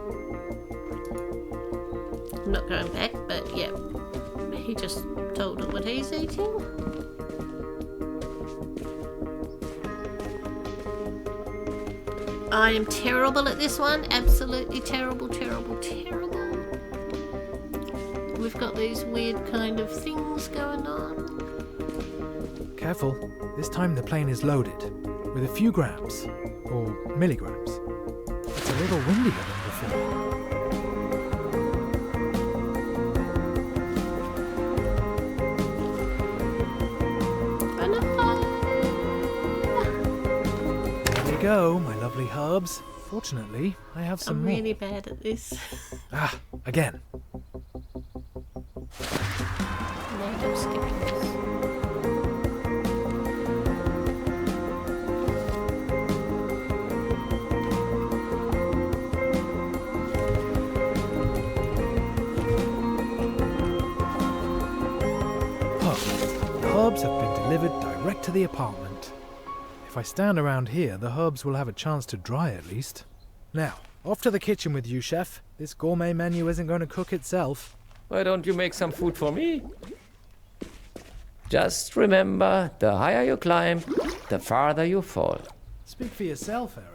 I'm not going back, but yeah, he just told her what he's eating. I am terrible at this one. Absolutely terrible, terrible, terrible. We've got these weird kind of things going on. Careful, this time the plane is loaded with a few grams, or milligrams. It's a little windier than before. There we go, my lovely herbs. Fortunately, I have some I'm more. really bad at this. Ah, again. No, I'm skipping this. Perfect. The herbs have been delivered direct to the apartment. If I stand around here, the herbs will have a chance to dry at least. Now, off to the kitchen with you, chef. This gourmet menu isn't going to cook itself. Why don't you make some food for me? Just remember, the higher you climb, the farther you fall. Speak for yourself, Eric.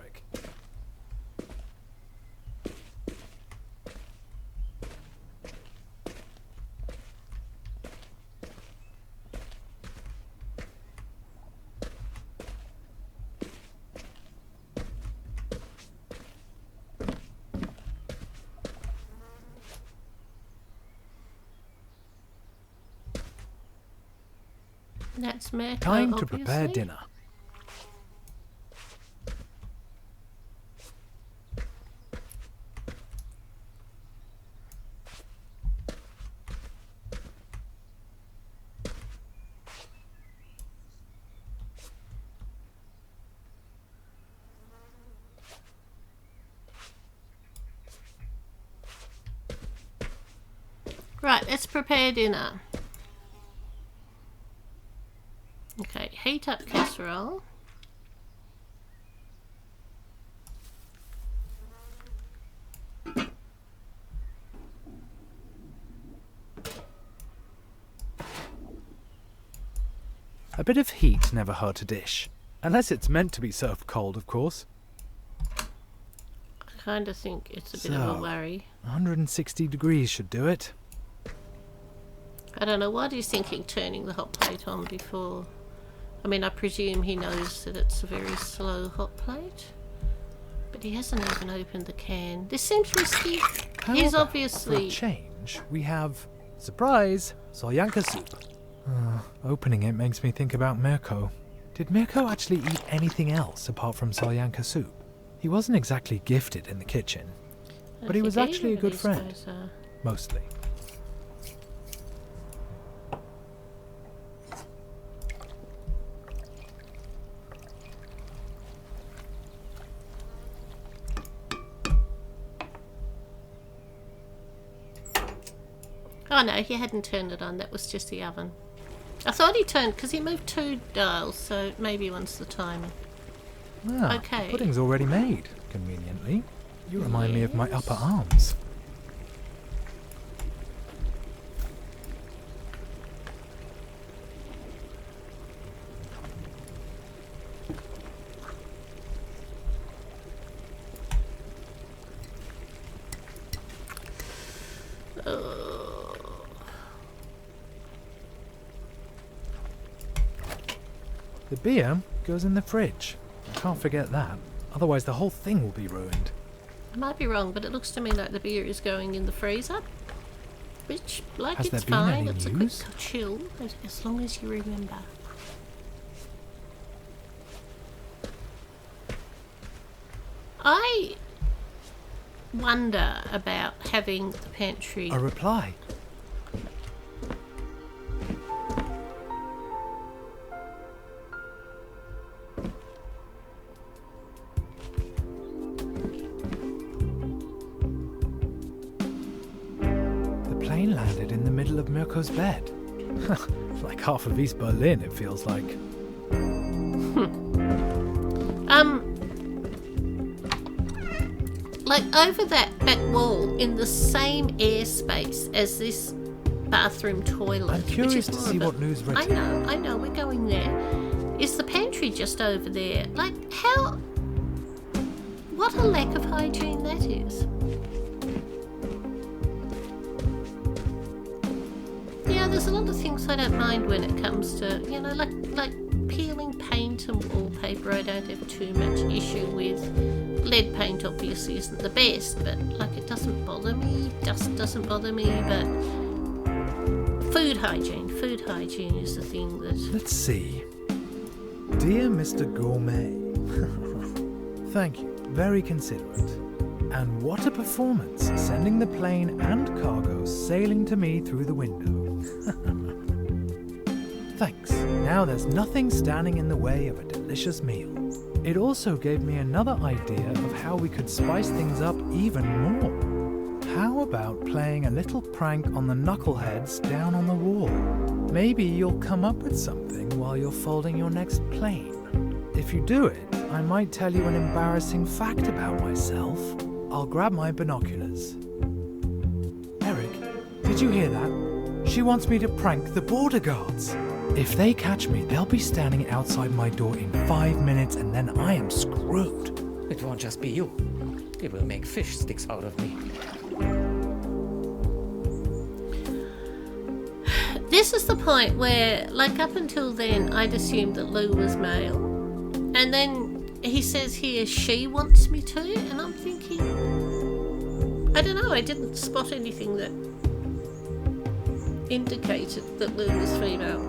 That's Mirko, Time to prepare obviously. dinner. Right, let's prepare dinner. Okay, heat up casserole. A bit of heat never hurt a dish. Unless it's meant to be served cold, of course. I kind of think it's a bit of a worry. 160 degrees should do it. I don't know, what he's thinking turning the hot plate on before. I mean, I presume he knows that it's a very slow hot plate. But he hasn't even opened the can. This seems risky. He's However, obviously... For a change, we have, surprise, solyanka soup. Opening it makes me think about Mirko. Did Mirko actually eat anything else apart from solyanka soup? He wasn't exactly gifted in the kitchen, but he was actually a good friend. Mostly. Oh no, he hadn't turned it on. That was just the oven. I thought he turned, because he moved 2 dials, so maybe one's the timer. Okay. The pudding's already made, conveniently. You remind me of my upper arms. The beer goes in the fridge. I can't forget that. Otherwise the whole thing will be ruined. I might be wrong, but it looks to me like the beer is going in the freezer. Which, like, Has it's there been fine. any It's news? a quick chill, as long as you remember. I wonder about having the pantry. A reply. The plane landed in the middle of Mirko's bed. Like half of East Berlin, it feels like. Like over that back wall, in the same airspace as this bathroom toilet. I'm curious which is to more see of a- what news Renie. I know, we're going there. Is the pantry just over there? Like, how... What a lack of hygiene that is. Yeah, there's a lot of things I don't mind when it comes to, you know, like peeling paint and wallpaper. I don't have too much issue with. Lead paint obviously isn't the best, but like it doesn't bother me. Dust doesn't bother me, but food hygiene is the thing that... Let's see. Dear Mr. Gourmet. Thank you. Very considerate. And what a performance, sending the plane and cargo sailing to me through the window. Thanks. Now there's nothing standing in the way of a delicious meal. It also gave me another idea of how we could spice things up even more. How about playing a little prank on the knuckleheads down on the wall? Maybe you'll come up with something while you're folding your next plane. If you do it, I might tell you an embarrassing fact about myself. I'll grab my binoculars. Eric, did you hear that? She wants me to prank the border guards. If they catch me, they'll be standing outside my door in 5 minutes and then I am screwed. It won't just be you. It will make fish sticks out of me. This is the point where, like, up until then, I'd assumed that Lou was male. And then he says here, she wants me to, and I'm thinking, I don't know, I didn't spot anything that indicated that Lou was female.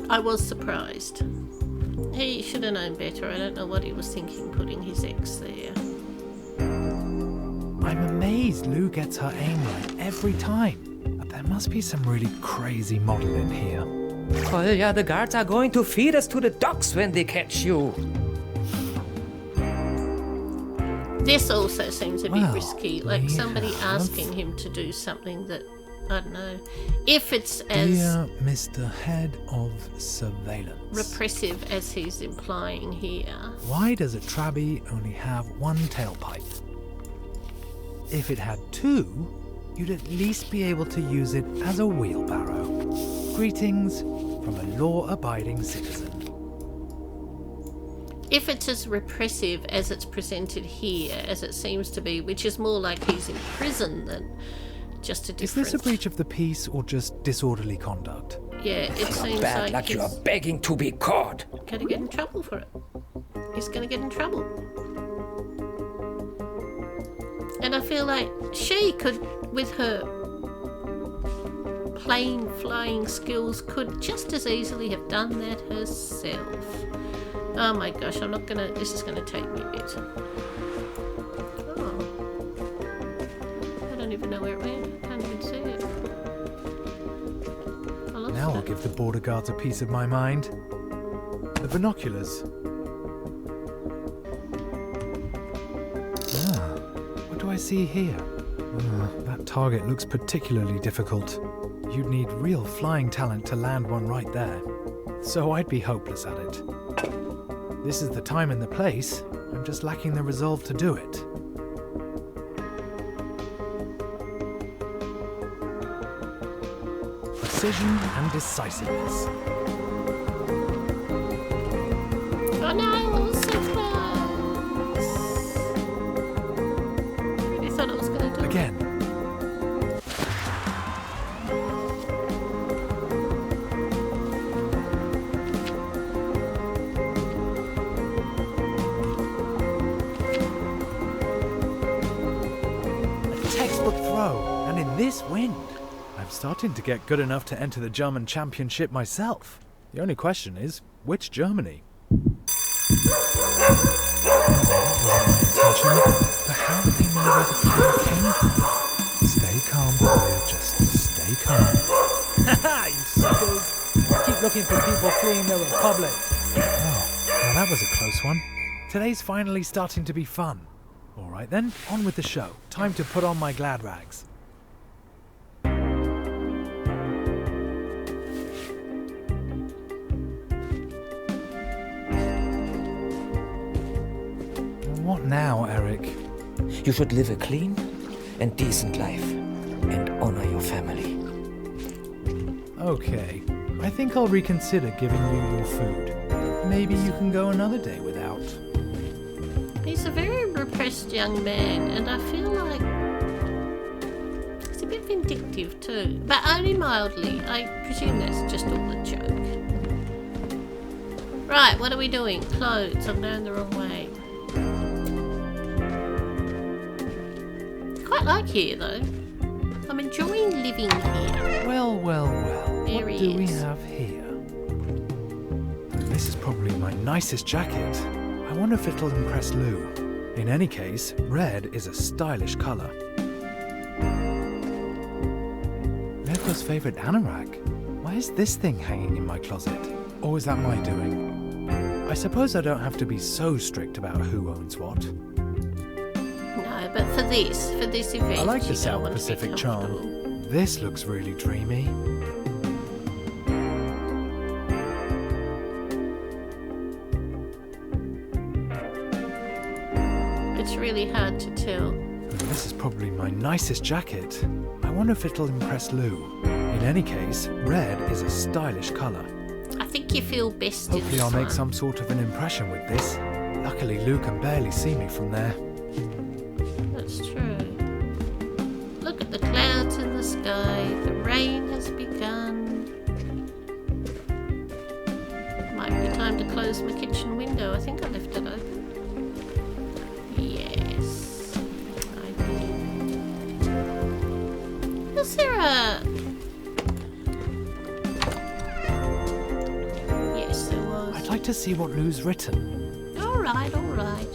I was surprised. He should have known better. I don't know what he was thinking putting his ex there. I'm amazed Lou gets her aim right every time. But there must be some really crazy model in here. Kolja, the guards are going to feed us to the dogs when they catch you. This also seems a bit Well, risky. Like we somebody have- asking him to do something that, I don't know, if it's as Dear Mr. Head of Surveillance. repressive as he's implying here. Why does a Trabi only have one tailpipe? If it had two, you'd at least be able to use it as a wheelbarrow. Greetings from a law-abiding citizen. If it's as repressive as it's presented here, as it seems to be, which is more like he's in prison than just a Is different... this a breach of the peace or just disorderly conduct? Yeah, it seems Bad like luck, you are he's begging to be caught. gonna get in trouble for it. He's gonna get in trouble. And I feel like she could, with her plane flying skills, could just as easily have done that herself. Oh my gosh, I'm not gonna... This is gonna take me a bit. Oh. I don't even know where it went. I can't even see it. I lost Now I'll it. give the border guards a piece of my mind. The binoculars. What do I see here? That target looks particularly difficult. You'd need real flying talent to land one right there. So I'd be hopeless at it. This is the time and the place. I'm just lacking the resolve to do it. Precision and decisiveness. Oh no, I was so close. You thought it was gonna do it. Again. textbook throw, and in this wind. I'm starting to get good enough to enter the German championship myself. The only question is, which Germany? Intention, but how do they know where the camera came from? Stay calm, Claudia, just stay calm. Haha, you suckers! Keep looking for people fleeing the Republic. Oh, well, that was a close one. Today's finally starting to be fun. All right then, on with the show. Time to put on my glad rags. What now, Eric? You should live a clean and decent life and honor your family. Okay, I think I'll reconsider giving you your food. Maybe you can go another day without. He's a very repressed young man, and I feel like he's a bit vindictive too, but only mildly. I presume that's just all a joke. Right, what are we doing? Clothes. I'm going the wrong way. Quite like here though. I'm enjoying living here. Well, well, well. There What he do we is. have here? This is probably my nicest jacket. I wonder if it'll impress Lou. In any case, red is a stylish colour. Mirko's favourite anorak. Why is this thing hanging in my closet? Or is that my doing? I suppose I don't have to be so strict about who owns what. No, but for this event, I like the you don't South want to be Pacific comfortable. charm. This looks really dreamy. It's really hard to tell. This is probably my nicest jacket. I wonder if it'll impress Lou. In any case, red is a stylish colour. I think you feel best in Hopefully this I'll make one. some sort of an impression with this. Luckily Lou can barely see me from there. That's true. Look at the clouds in the sky. The rain has begun. Might be time to close my kitchen window. I think I left it open. Yes, I did. Is there a... Yes, there was. I'd like to see what Lou's written. All right, all right.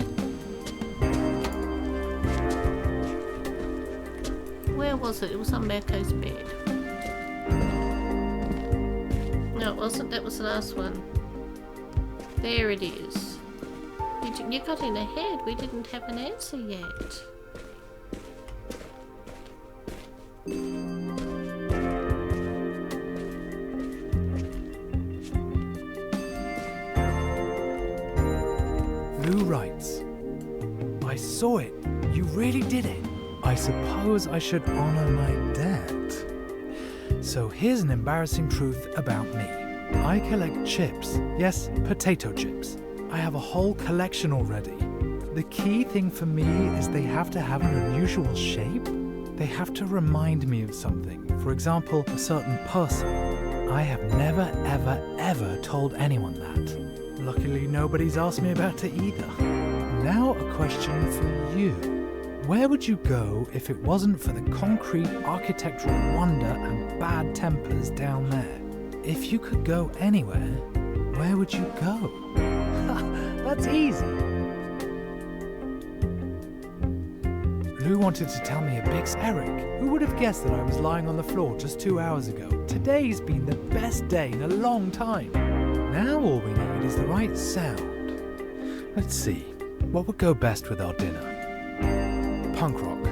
Where was it? It was on Mirko's bed. No, it wasn't. That was the last one. There it is. You got in ahead. We didn't have an answer yet. Lou writes, I saw it. You really did it. I suppose I should honour my debt. So here's an embarrassing truth about me. I collect chips. Yes, potato chips. I have a whole collection already. The key thing for me is they have to have an unusual shape. They have to remind me of something. For example, a certain person. I have never, ever, ever told anyone that. Luckily, nobody's asked me about it either. Now a question for you. Where would you go if it wasn't for the concrete architectural wonder and bad tempers down there? If you could go anywhere, where would you go? That's easy. Lou wanted to tell me a big... Eric, who would have guessed that I was lying on the floor just 2 hours ago? Today's been the best day in a long time. Now all we need is the right sound. Let's see, what would go best with our dinner? Punk rock.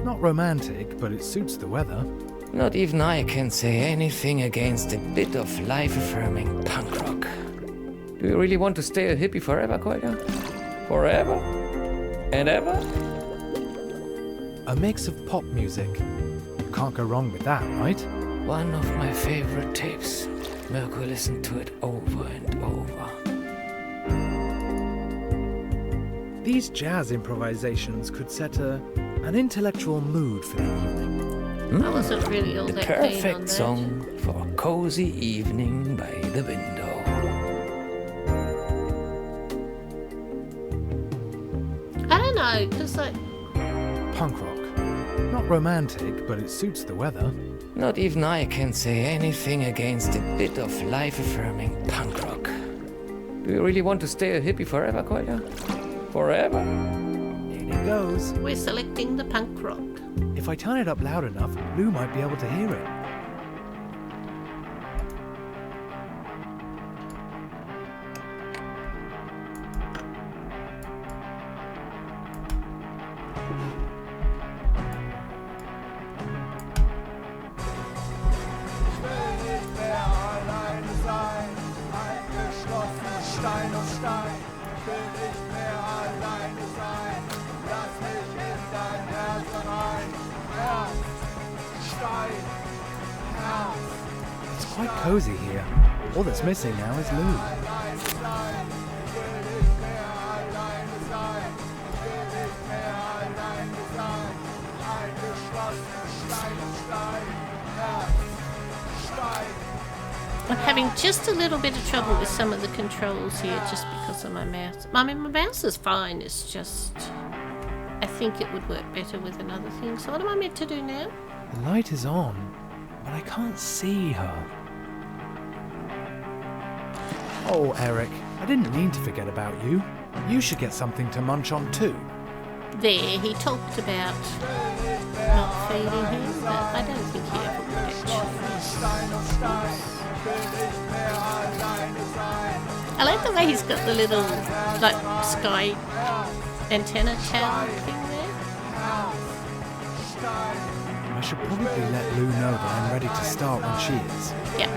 Not romantic, but it suits the weather. Not even I can say anything against a bit of life-affirming punk rock. Do you really want to stay a hippie forever, Kolja? Forever? And ever? A mix of pop music. Can't go wrong with that, right? One of my favorite tapes. Mirko listened to it over and over. These jazz improvisations could set an intellectual mood for the evening. I wasn't really all The that keen on perfect that. song for a cozy evening by the window. I don't know, because like... Punk rock. Not romantic, but it suits the weather. Not even I can say anything against a bit of life-affirming punk rock. Do you really want to stay a hippie forever, Kolja? Forever? In it goes. We're selecting the punk rock. If I turn it up loud enough, Lou might be able to hear it. It's quite cozy here. All that's missing now is Lou. I'm having just a little bit of trouble with some of the controls here just because of my mouse. I mean, my mouse is fine, it's just... I think it would work better with another thing. So what am I meant to do now? The light is on, but I can't see her. Oh, Eric, I didn't mean to forget about you. You should get something to munch on too. There, he talked about not feeding him, but I don't think he ever would actually. I like the way he's got the little, like, sky antenna tower thing there. I should probably let Lou know that I'm ready to start when she is. Yeah.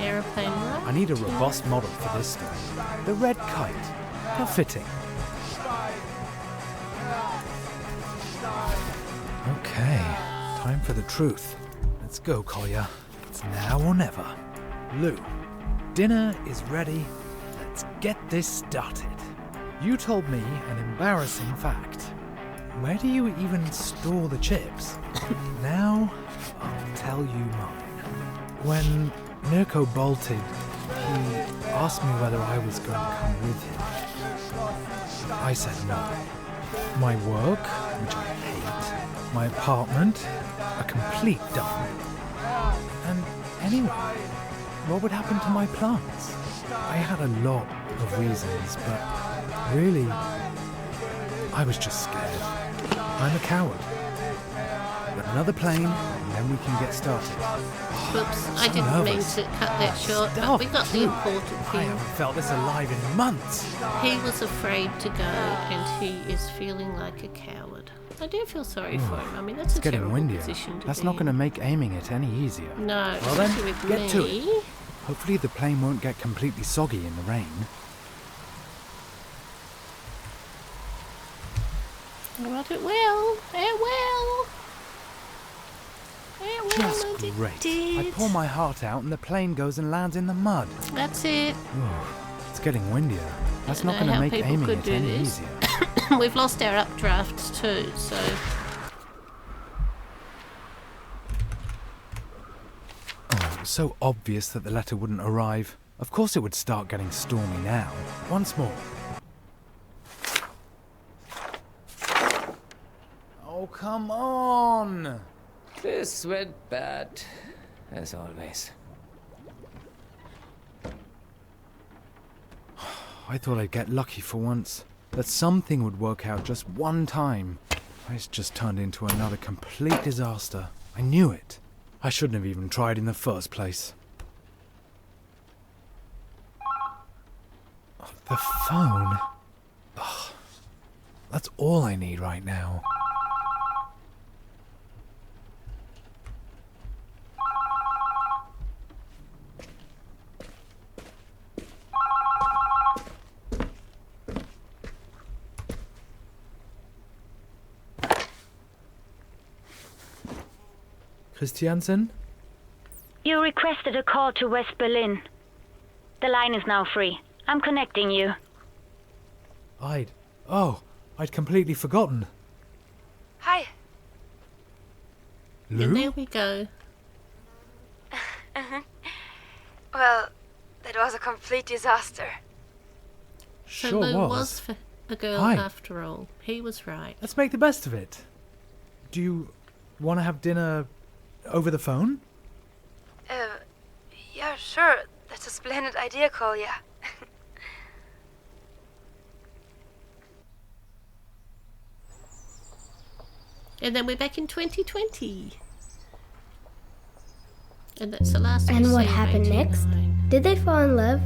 Aeroplane, right? I need a robust model for this story. The red kite. How fitting. Okay, time for the truth. Let's go, Kolja. It's now or never. Lou, dinner is ready. Let's get this started. You told me an embarrassing fact. Where do you even store the chips? Now, I'll tell you mine. When Mirko bolted, he asked me whether I was going to come with him. I said no. My work, which I hate, my apartment, a complete dump. And anyway, what would happen to my plants? I had a lot of reasons, but really, I was just scared. I'm a coward. But another plane, and then we can get started. Whoops, I didn't mean to cut that short, but we got the important I thing. haven't felt this alive in months. He was afraid to go, and he is feeling like a coward. I do feel sorry for him. I mean, that's a Getting terrible windier. position to That's be not going to in. make aiming it any easier. No, Well then, especially with get to me. it. Hopefully the plane won't get completely soggy in the rain. But it will. It will. It will. Just and it great. did. I pour my heart out and the plane goes and lands in the mud. That's it. It's getting windier. That's not know going to how make people aiming could it do any this. easier. We've lost our updrafts too, so... Oh, it was so obvious that the letter wouldn't arrive. Of course it would start getting stormy now. Once more. Oh, come on! This went bad, as always. I thought I'd get lucky for once. That something would work out just one time. It's just turned into another complete disaster. I knew it. I shouldn't have even tried in the first place. Oh, the phone. Oh, that's all I need right now. Christiansen? You requested a call to West Berlin. The line is now free. I'm connecting you. I'd completely forgotten. Hi. And Lou? there we go. Well, that was a complete disaster. So Sure Lou was. a girl Hi. after all. He was right. Let's make the best of it. Do you want to have dinner over the phone? Yeah, sure. That's a splendid idea, Kolya. And then we're back in 2020. And that's the last we And what see of happened 89. next? Did they fall in love?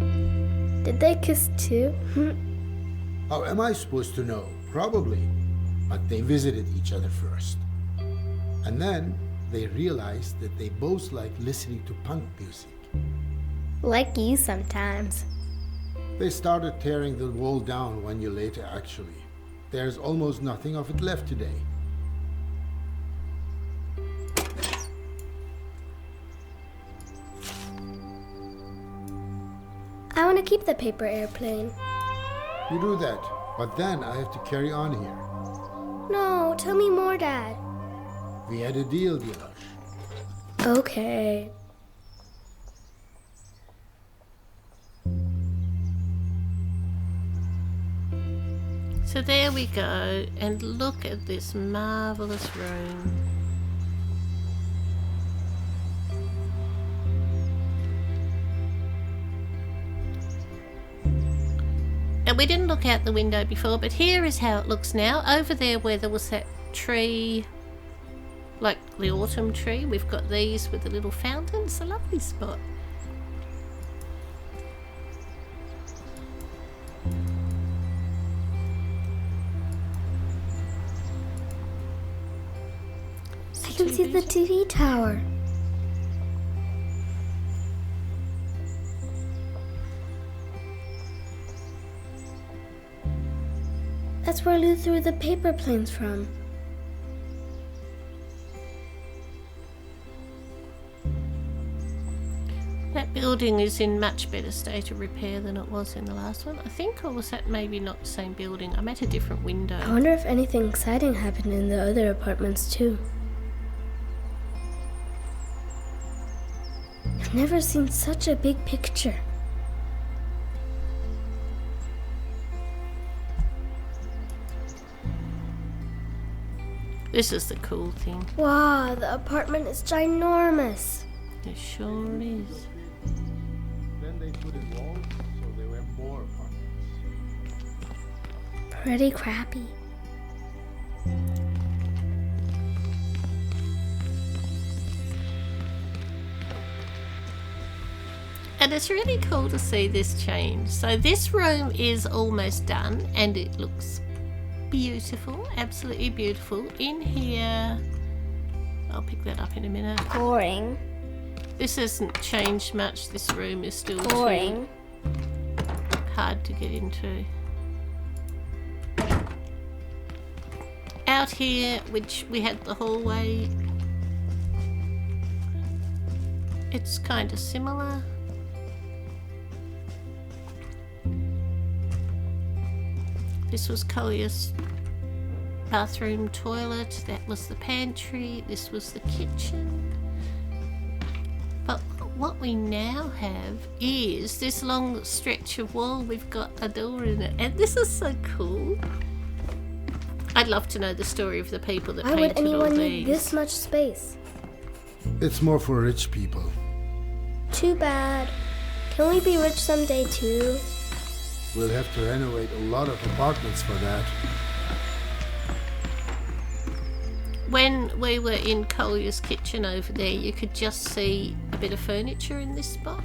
Did they kiss too? How am I supposed to know? Probably. But they visited each other first. And then they realized that they both like listening to punk music. Like you sometimes. They started tearing the wall down 1 year later, actually. There's almost nothing of it left today. I want to keep the paper airplane. You do that, but then I have to carry on here. No, tell me more, Dad. We had a deal, Dilosh. Okay. So there we go, and look at this marvellous room. And we didn't look out the window before, but here is how it looks now. Over there where there was that tree, like the autumn tree, we've got these with the little fountains. A lovely spot. I can see the TV tower. That's where Lou threw the paper planes from. That building is in much better state of repair than it was in the last one, I think, or was that maybe not the same building? I'm at a different window. I wonder if anything exciting happened in the other apartments too. I've never seen such a big picture. This is the cool thing. Wow, the apartment is ginormous. It sure is. Then they put in walls, so there were more apartments. Pretty crappy. And it's really cool to see this change. So this room is almost done and it looks beautiful, absolutely beautiful. In here, I'll pick that up in a minute. Boring. This hasn't changed much. This room is still Boring. too hard to get into. Out here, which we had the hallway, it's kind of similar. This was Kolya's bathroom toilet, that was the pantry, this was the kitchen. But what we now have is this long stretch of wall, we've got a door in it, and this is so cool. I'd love to know the story of the people that Why painted would anyone all need these. this much space? It's more for rich people. Too bad. Can we be rich someday too? We'll have to renovate a lot of apartments for that. When we were in Kolya's kitchen over there, you could just see a bit of furniture in this spot.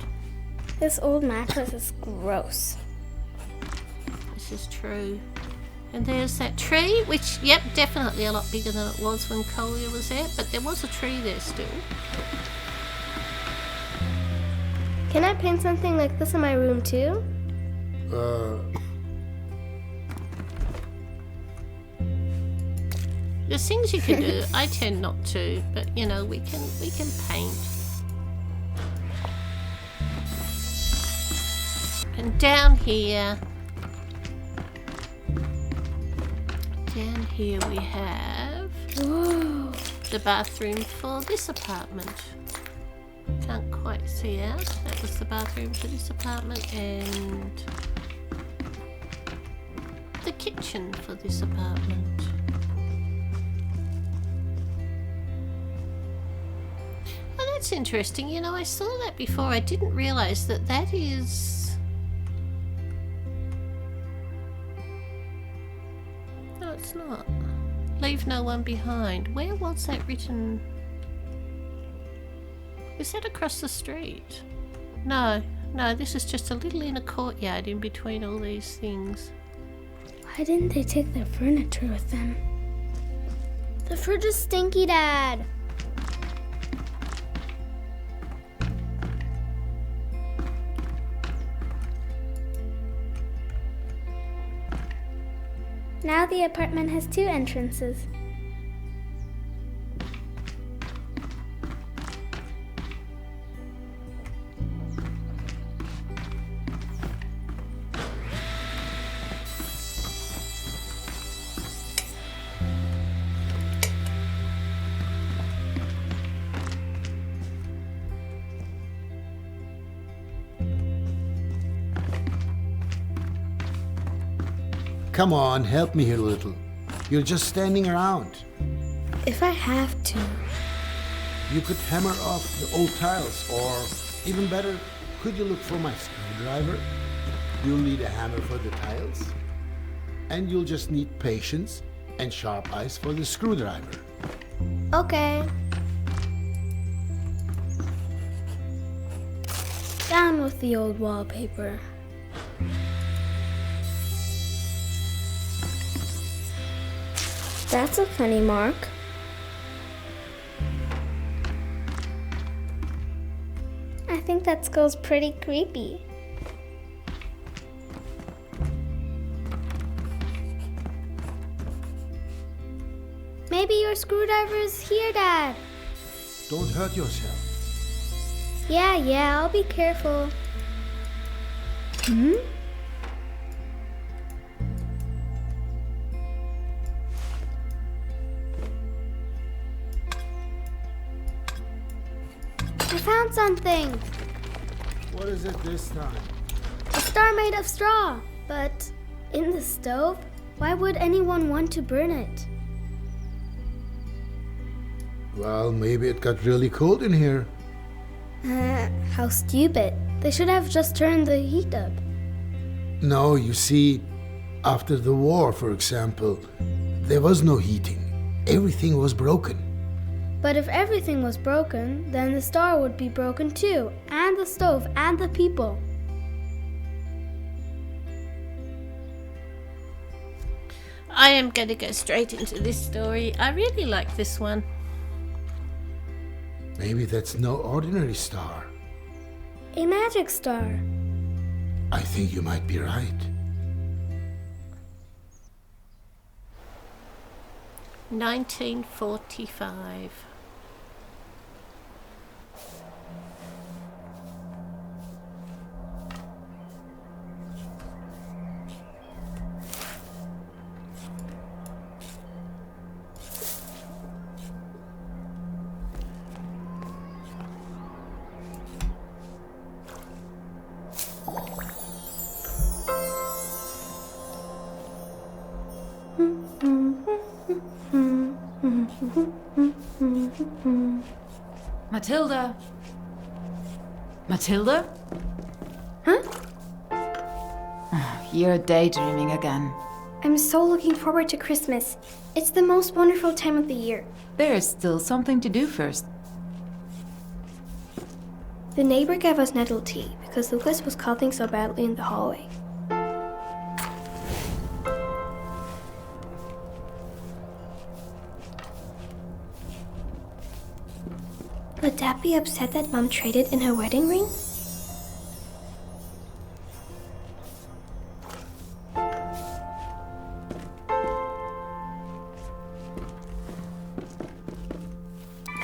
This old mattress is gross. This is true. And there's that tree, which, yep, definitely a lot bigger than it was when Kolya was there, but there was a tree there still. Can I paint something like this in my room too? There's things you can do. I tend not to, but you know, we can paint. And down here we have Whoa. the bathroom for this apartment. Can't quite see out. That was the bathroom for this apartment, and the kitchen. kitchen for this apartment. Oh, that's interesting. You know, I saw that before. I didn't realise that that is... No, it's not. Leave no one behind. Where was that written? Is that across the street? No, this is just a little inner courtyard in between all these things. Why didn't they take their furniture with them? The fridge is stinky, Dad. Now the apartment has 2 entrances. Come on, help me here a little. You're just standing around. If I have to. You could hammer off the old tiles, or even better, could you look for my screwdriver? You'll need a hammer for the tiles, and you'll just need patience and sharp eyes for the screwdriver. Okay. Down with the old wallpaper. That's a funny mark. I think that skull's pretty creepy. Maybe your screwdriver is here, Dad. Don't hurt yourself. Yeah, I'll be careful. I found something. What is it this time? A star made of straw. But in the stove? Why would anyone want to burn it? Well, maybe it got really cold in here. How stupid. They should have just turned the heat up. No, you see, after the war, for example, there was no heating. Everything was broken. But if everything was broken, then the star would be broken too, and the stove, and the people. I am going to go straight into this story. I really like this one. Maybe that's no ordinary star. A magic star. I think you might be right. 1945. Matilda? Matilda? Huh? You're daydreaming again. I'm so looking forward to Christmas. It's the most wonderful time of the year. There's still something to do first. The neighbor gave us nettle tea because Lucas was coughing so badly in the hallway. Would Dad be upset that Mom traded in her wedding ring?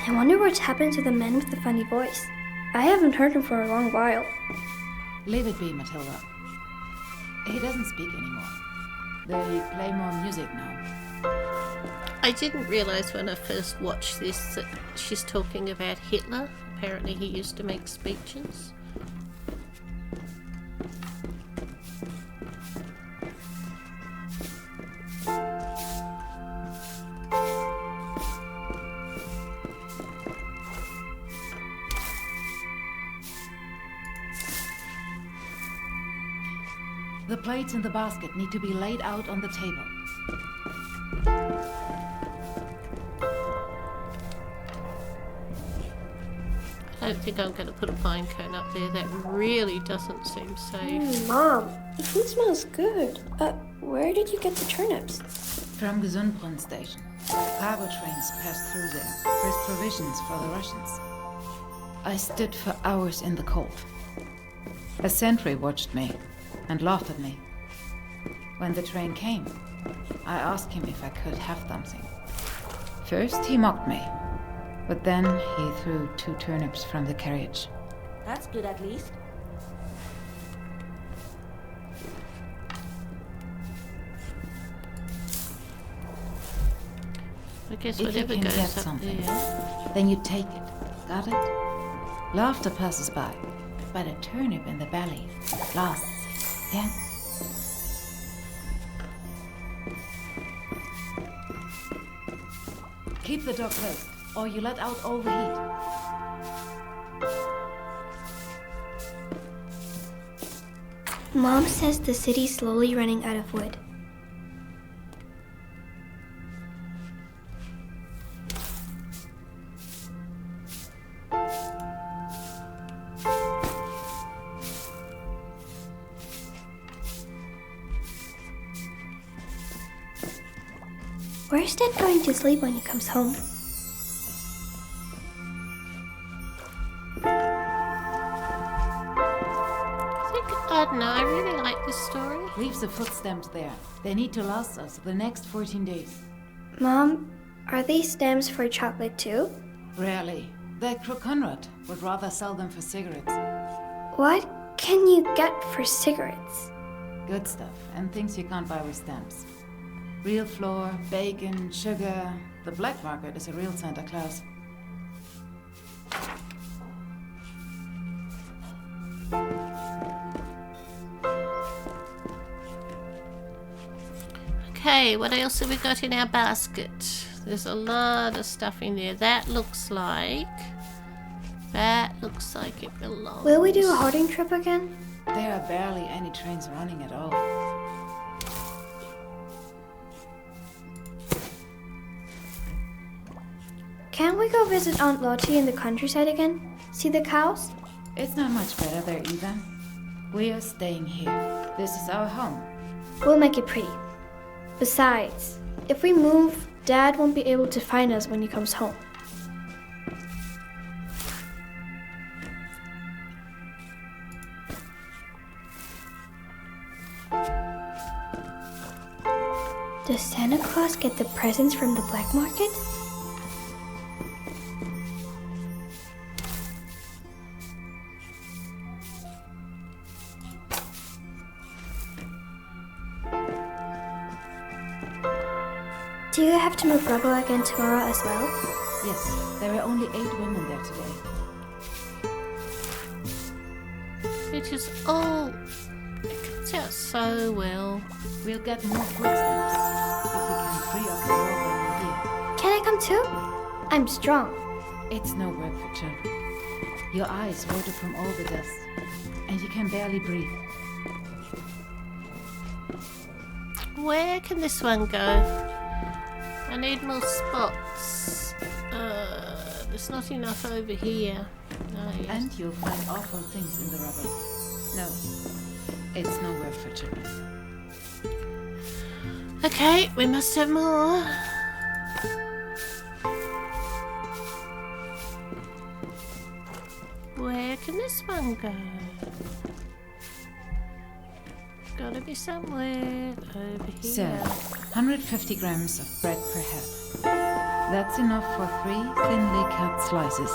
I wonder what's happened to the man with the funny voice. I haven't heard him for a long while. Leave it be, Matilda. He doesn't speak anymore. They play more music now. I didn't realise when I first watched this that she's talking about Hitler. Apparently he used to make speeches. The plates in the basket need to be laid out on the table. I don't think I'm going to put a pine cone up there. That really doesn't seem safe. Mom, the food smells good. Where did you get the turnips? From Gesundbrunnen station. Cargo trains pass through there. There's provisions for the Russians. I stood for hours in the cold. A sentry watched me and laughed at me. When the train came, I asked him if I could have something. First, he mocked me. But then he threw 2 turnips from the carriage. That's good at least. I guess If you whatever can goes get up something, there. then you take it. Got it? Laughter passes by, but a turnip in the belly lasts. Yeah? Keep the door closed, or you let out all the heat. Mom says the city's slowly running out of wood. Where's Dad going to sleep when he comes home? I don't know, I really like this story. Leave the foot stamps there. They need to last us the next 14 days. Mom, are these stamps for chocolate too? Rarely. That Crook Conrad would rather sell them for cigarettes. What can you get for cigarettes? Good stuff, and things you can't buy with stamps. Real flour, bacon, sugar. The black market is a real Santa Claus. Okay, what else have we got in our basket? There's a lot of stuff in there. That looks like it belongs. Will we do a hoarding trip again? There are barely any trains running at all. Can't we go visit Aunt Lottie in the countryside again? See the cows? It's not much better there either. We are staying here. This is our home. We'll make it pretty. Besides, if we move, Dad won't be able to find us when he comes home. Does Santa Claus get the presents from the black market? Do you have to move rubble again tomorrow as well? Yes, there are only 8 women there today. It is all... It comes out so well. We'll get more food stamps if we can free up the war when we're here. Can I come too? I'm strong. It's no work for children. Your eyes water from all the dust, and you can barely breathe. Where can this one go? I need more spots. There's not enough over here. No, yes. And you'll find awful things in the rubble. No, it's no work for children. Okay, we must have more. Where can this one go? Gotta be somewhere over here. So, 150 grams of bread per head. That's enough for 3 thinly cut slices.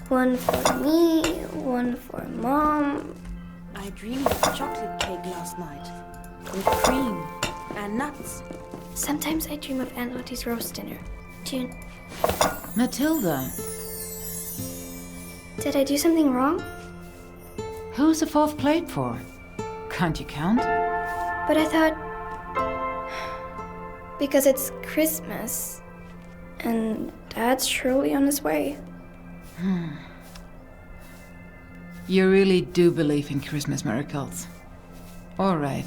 One for me, one for Mom. I dreamed of chocolate cake last night. With cream and nuts. Sometimes I dream of Aunt Lottie's roast dinner. June. Matilda, Did I do something wrong? who's the 4th plate for? Can't you count? But I thought... Because it's Christmas. And Dad's surely on his way. You really do believe in Christmas miracles. All right.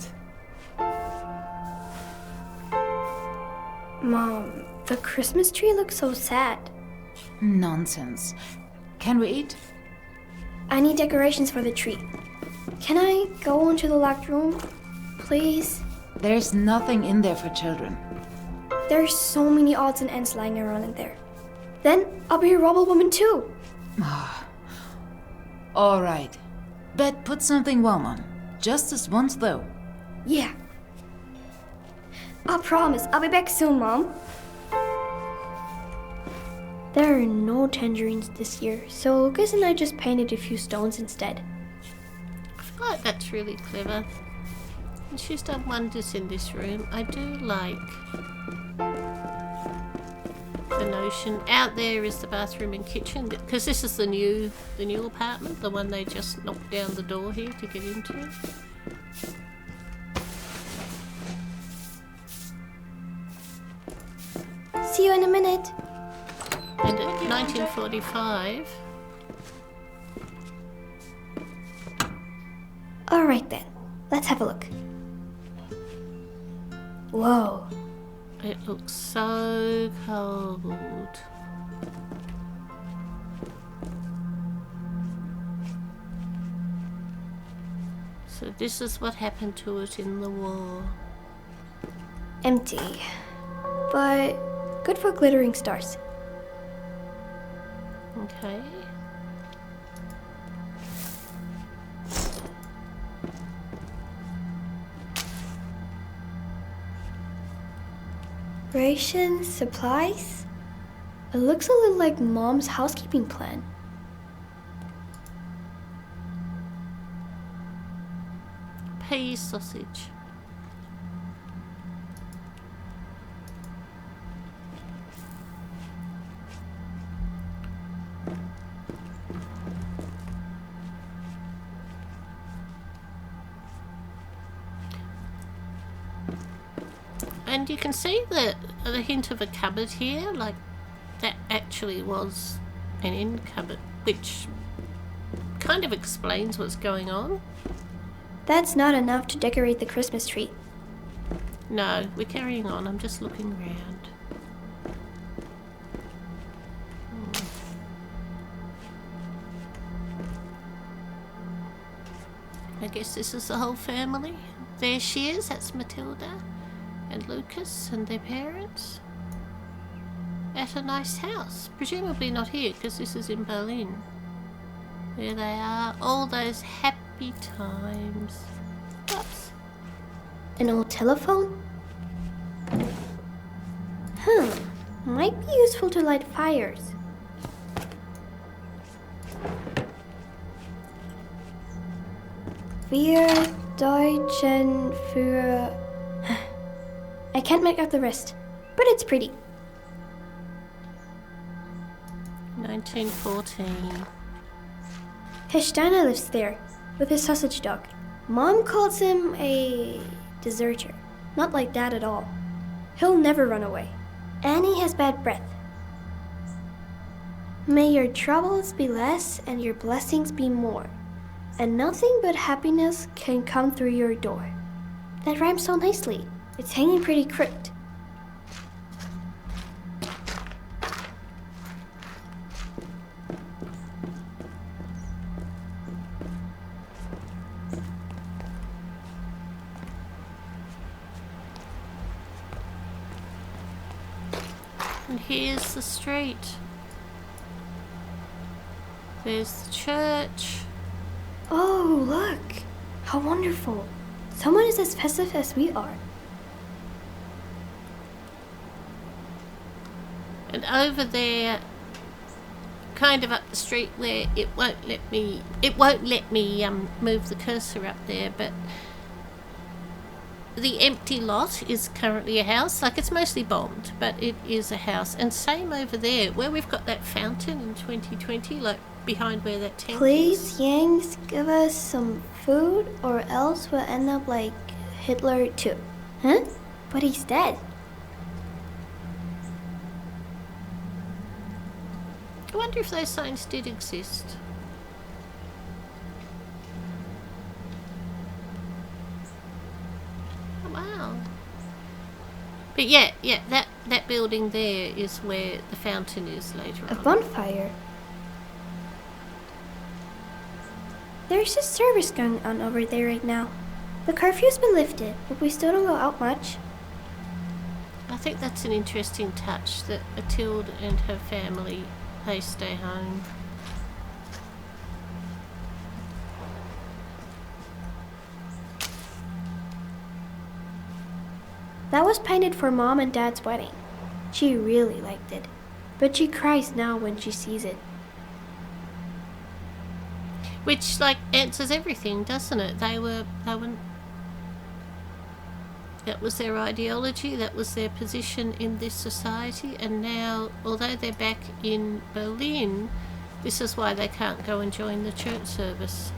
Mom, the Christmas tree looks so sad. Nonsense. Can we eat? I need decorations for the tree. Can I go into the locked room? Please? There's nothing in there for children. There's so many odds and ends lying around in there. Then I'll be a rubble woman too. All right. But put something warm on. Just this once, though. Yeah. I'll promise. I'll be back soon, Mom. There are no tangerines this year, so Lucas and I just painted a few stones instead. I feel like that's really clever. And she's done wonders in this room. I do like the notion. Out there is the bathroom and kitchen, because this is the new apartment, the one they just knocked down the door here to get into. See you in a minute. And at 1945. All right then, let's have a look. Whoa. It looks so cold. So this is what happened to it in the war. Empty. But good for glittering stars. Okay. Rations, supplies? It looks a little like Mom's housekeeping plan. Pea sausage. And you can see the hint of a cupboard here, like that actually was an end cupboard, which kind of explains what's going on. That's not enough to decorate the Christmas tree. No, we're carrying on. I'm just looking around. I guess this is the whole family. There she is, that's Matilda and Lucas and their parents at a nice house. Presumably not here, because this is in Berlin. There they are, all those happy times. Oops. An old telephone? Might be useful to light fires. Wir Deutschen für... I can't make out the rest, but it's pretty. 1914. Herr Steiner lives there, with his sausage dog. Mom calls him a deserter. Not like that at all. He'll never run away. Annie has bad breath. May your troubles be less and your blessings be more, and nothing but happiness can come through your door. That rhymes so nicely. It's hanging pretty crypt. And here's the street. There's the church. Oh, look! How wonderful. Someone is as festive as we are. And over there, kind of up the street where it won't let me move the cursor up there, but the empty lot is currently a house. Like, it's mostly bombed, but it is a house. And same over there, where we've got that fountain in 2020, like behind where that tank is. Please, Yangs, give us some food, or else we'll end up like Hitler too. Huh? But he's dead. I wonder if those signs did exist. Oh, wow. But yeah, that building there is where the fountain is later on. A bonfire? There's a service going on over there right now. The curfew's been lifted, but we still don't go out much. I think that's an interesting touch, that Matilda and her family, they stay home. That was painted for Mom and Dad's wedding. She really liked it, but she cries now when she sees it. Which, like, answers everything, doesn't it? They were that was their ideology, that was their position in this society, and now, although they're back in Berlin, this is why they can't go and join the church service.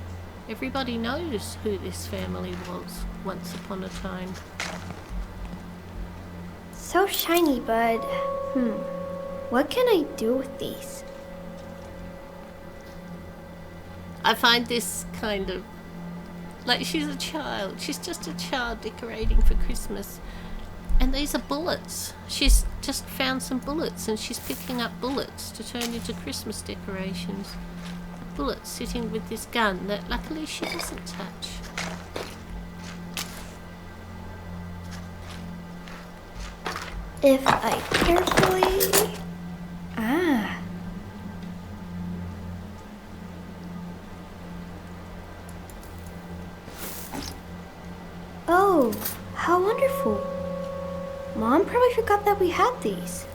Everybody knows who this family was once upon a time. So shiny, but what can I do with these? I find this kind of like, she's a child. She's just a child decorating for Christmas. And these are bullets. She's just found some bullets and she's picking up bullets to turn into Christmas decorations. Bullets sitting with this gun that luckily she doesn't touch. If I carefully... Oh, how wonderful. Mom probably forgot that we had these.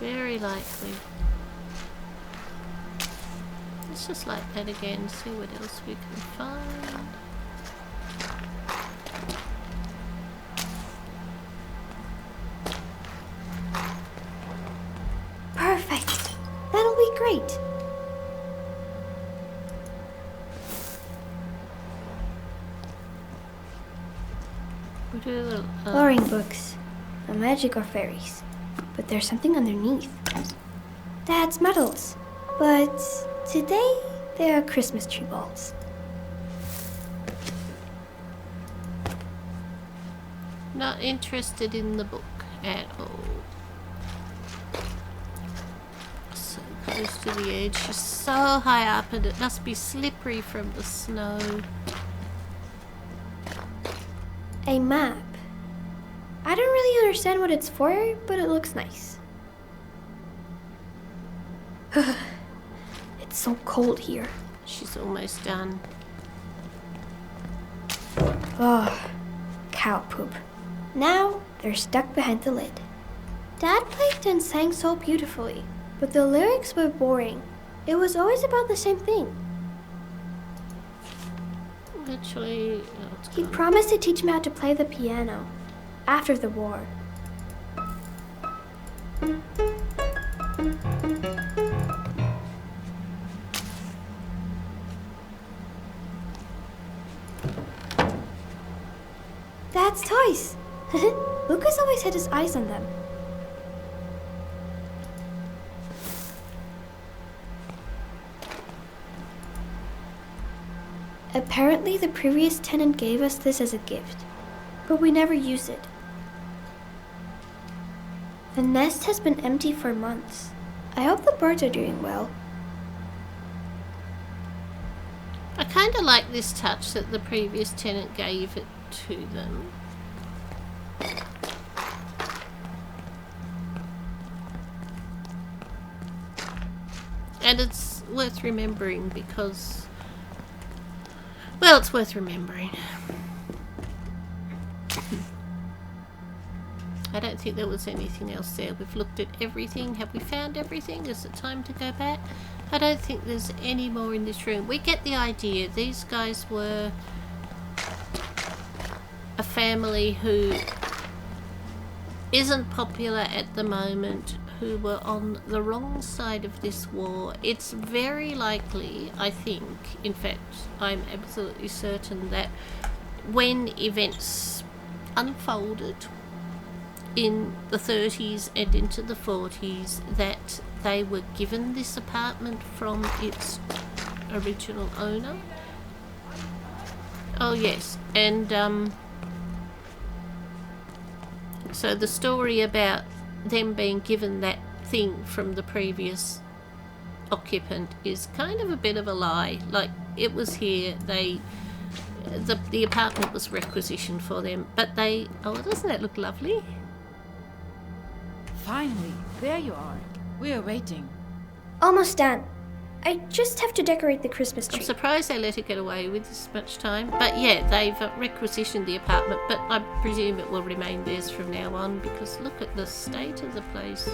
Very likely. Let's just light that again, see what else we can find. Perfect. That'll be great. We do a little, Boring books. No magic or fairies. But there's something underneath. Dad's medals. But today, they are Christmas tree balls. Not interested in the book at all. So close to the edge. She's so high up and it must be slippery from the snow. A map. I don't really understand what it's for, but it looks nice. It's so cold here. She's almost done. Oh, cow poop. Now they're stuck behind the lid. Dad played and sang so beautifully, but the lyrics were boring. It was always about the same thing. Actually, he promised to teach me how to play the piano after the war. Dad's toys. Lucas always had his eyes on them. Apparently, the previous tenant gave us this as a gift, but we never used it. The nest has been empty for months. I hope the birds are doing well. I kind of like this touch that the previous tenant gave it to them. And it's worth remembering because, well, it's worth remembering. I don't think there was anything else there. We've looked at everything. Have we found everything? Is it time to go back? I don't think there's any more in this room. We get the idea. These guys were a family who isn't popular at the moment, who were on the wrong side of this war. It's very likely, I think, in fact, I'm absolutely certain that when events unfolded, in the 30s and into the 40s that they were given this apartment from its original owner. Oh yes, and so the story about them being given that thing from the previous occupant is kind of a bit of a lie. Like, it was here, the apartment was requisitioned for them, but they... Oh, doesn't that look lovely? Finally, there you are. We are waiting. Almost done. I just have to decorate the Christmas I'm tree. surprised they let it get away with this much time. But yeah, they've requisitioned the apartment, but I presume it will remain theirs from now on, because look at the state of the place.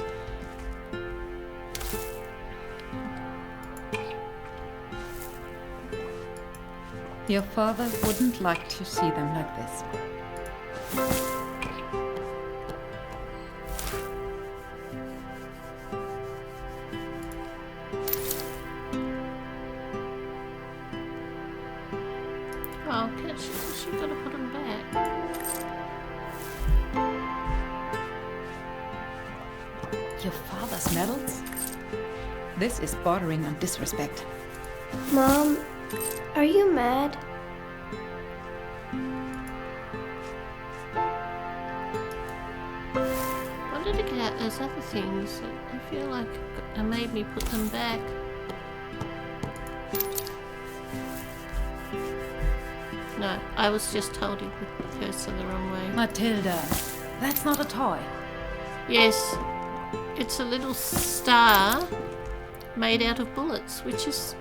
Your father wouldn't like to see them like this. Oh, she's got to put them back. Your father's medals? This is bordering on disrespect. Mom, are you mad? Why did I get out those other things? I feel like it made me put them back. No, I was just holding the cursor the wrong way. Matilda, that's not a toy. Yes, it's a little star made out of bullets, which is...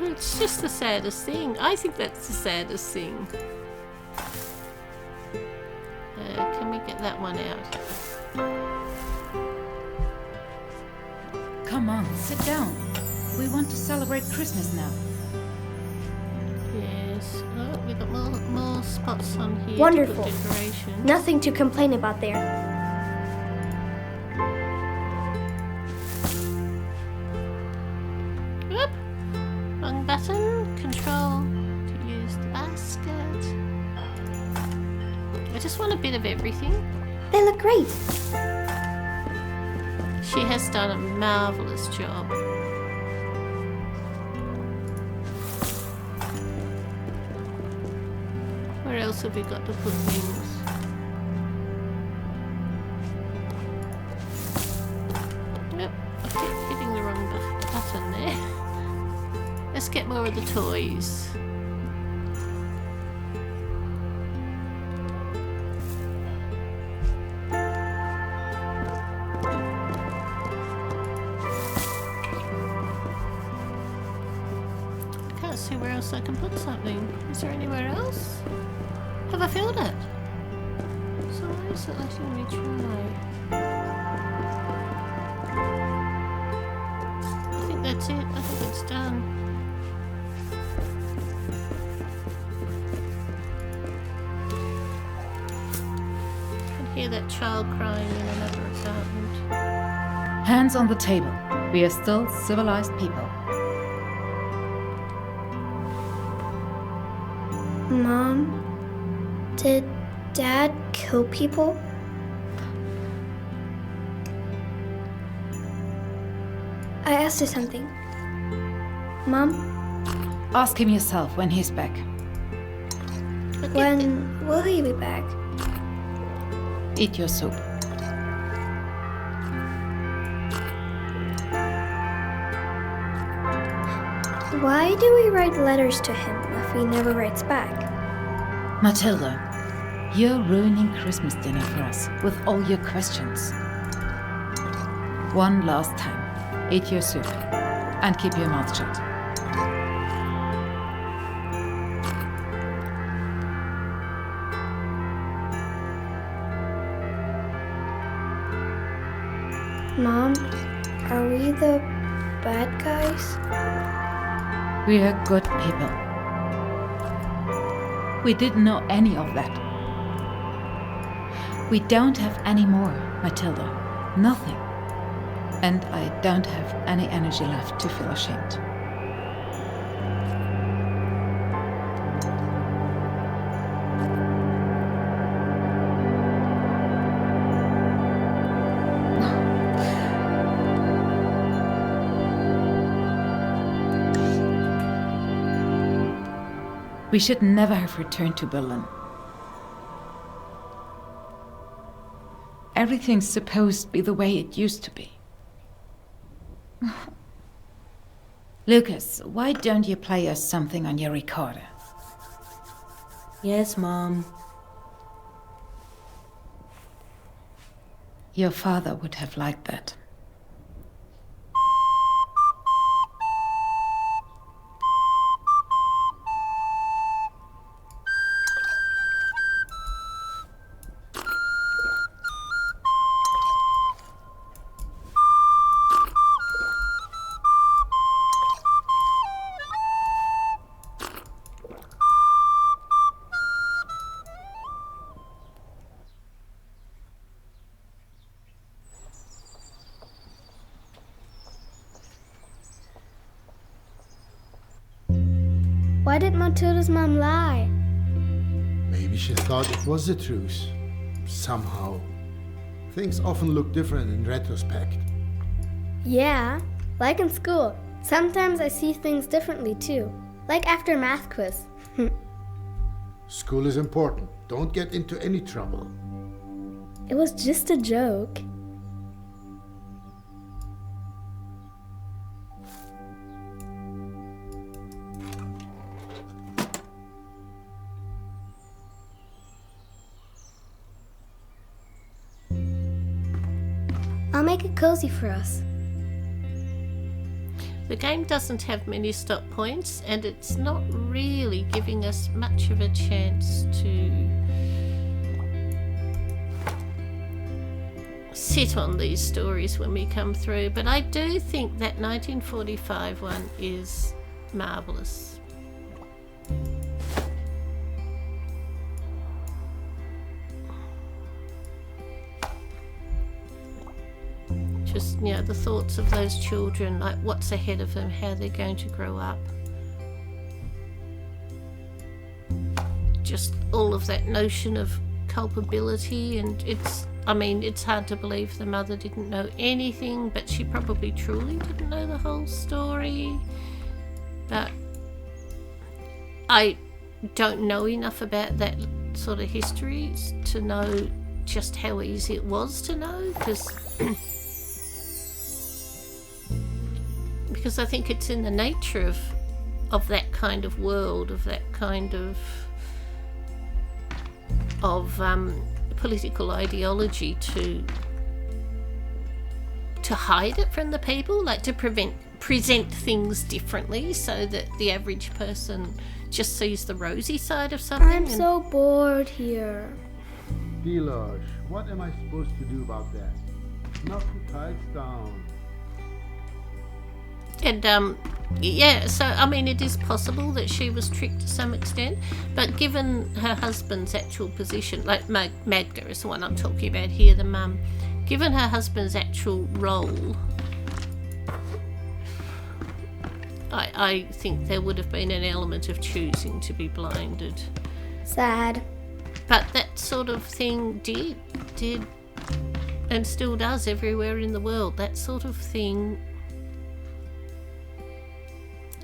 It's just the saddest thing. I think that's the saddest thing. Can we get that one out? Come on, sit down. We want to celebrate Christmas now. Yes. Oh, we got more spots on here. Wonderful. To put decorations. Nothing to complain about there. Whoop. Wrong button. Control to use the basket. I just want a bit of everything. They look great. She has done a marvellous job. Where else have we got to put things? Yep, I keep hitting the wrong button there. Let's get more of the toys. I can't see where else I can put something. Is there anywhere else? Have I filled it? So why is it letting me try? I think that's it. I think it's done. I can hear that child crying in another apartment. Hands on the table. We are still civilized people. Mom, did Dad kill people? I asked her something. Mom? Ask him yourself when he's back. When will he be back? Eat your soup. Why do we write letters to him if he never writes back? Matilda, you're ruining Christmas dinner for us with all your questions. One last time, eat your soup and keep your mouth shut. Mom, are we the bad guys? We are good people. We didn't know any of that. We don't have any more, Matilda. Nothing. And I don't have any energy left to feel ashamed. We should never have returned to Berlin. Everything's supposed to be the way it used to be. Lucas, why don't you play us something on your recorder? Yes, Mom. Your father would have liked that. Why did Matilda's mom lie? Maybe she thought it was the truth. Somehow. Things often look different in retrospect. Yeah, like in school. Sometimes I see things differently too. Like after math quiz. School is important. Don't get into any trouble. It was just a joke. I'll make it cozy for us. The game doesn't have many stop points, and it's not really giving us much of a chance to sit on these stories when we come through. But I do think that 1945 one is marvellous. Just, you know, the thoughts of those children, like what's ahead of them, how they're going to grow up. Just all of that notion of culpability, and it's hard to believe the mother didn't know anything, but she probably truly didn't know the whole story. But I don't know enough about that sort of history to know just how easy it was to know, because I think it's in the nature of that kind of world, of that kind of political ideology to hide it from the people, like to present things differently so that the average person just sees the rosy side of something. I'm so bored here. Deloge, what am I supposed to do about that? Knock the tides down. And yeah, so I mean, it is possible that she was tricked to some extent, but given her husband's actual position, like Magda is the one I'm talking about here, the mum, given her husband's actual role, I think there would have been an element of choosing to be blinded. Sad. But that sort of thing did and still does everywhere in the world. That sort of thing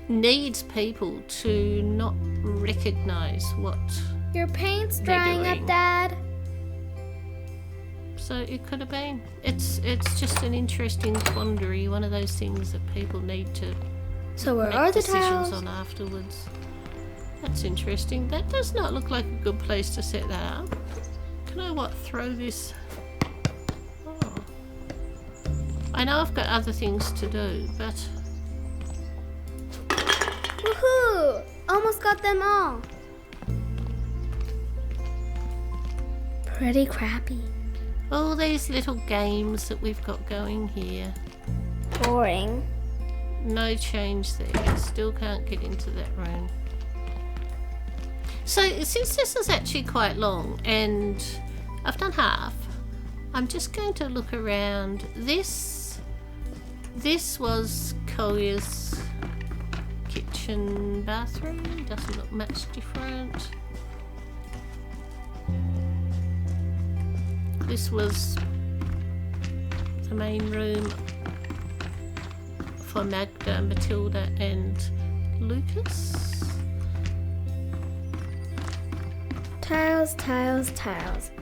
needs people to not recognise what your paint's they're drying doing. up, Dad. So it could have been. It's just an interesting quandary, one of those things that people need to So where make are the decisions tiles? on afterwards. That's interesting. That does not look like a good place to set that up. Can I throw this? Oh. I know I've got other things to do, but Woohoo! Almost got them all. Pretty crappy. all these little games that we've got going here. Boring. No change there. Still can't get into that room. So since this is actually quite long and I've done half, I'm just going to look around. This was Collier's kitchen bathroom. Doesn't look much different. This was the main room for Magda, Matilda and Lucas. Tiles, tiles, tiles.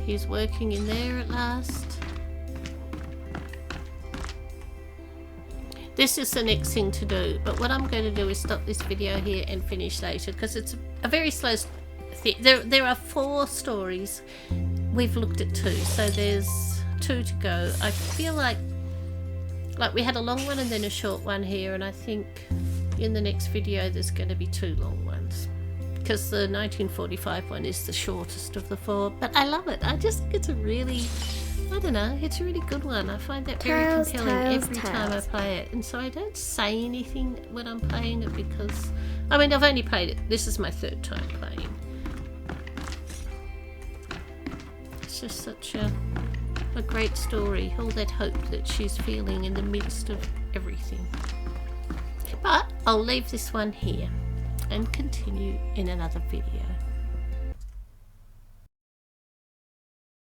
He's working in there at last. This is the next thing to do, but what I'm going to do is stop this video here and finish later, because it's a very slow thing. There are 4 stories. We've looked at 2, so there's 2 to go. I feel like we had a long one and then a short one here, and I think in the next video there's going to be 2 long ones, because the 1945 one is the shortest of the 4, but I love it. I just think it's a really, I don't know, it's a really good one. I find that very compelling every time I play it, and so I don't say anything when I'm playing it, because I mean, I've only played it, this is my 3rd time playing. It's just such a great story, all that hope that she's feeling in the midst of everything. But I'll leave this one here and continue in another video.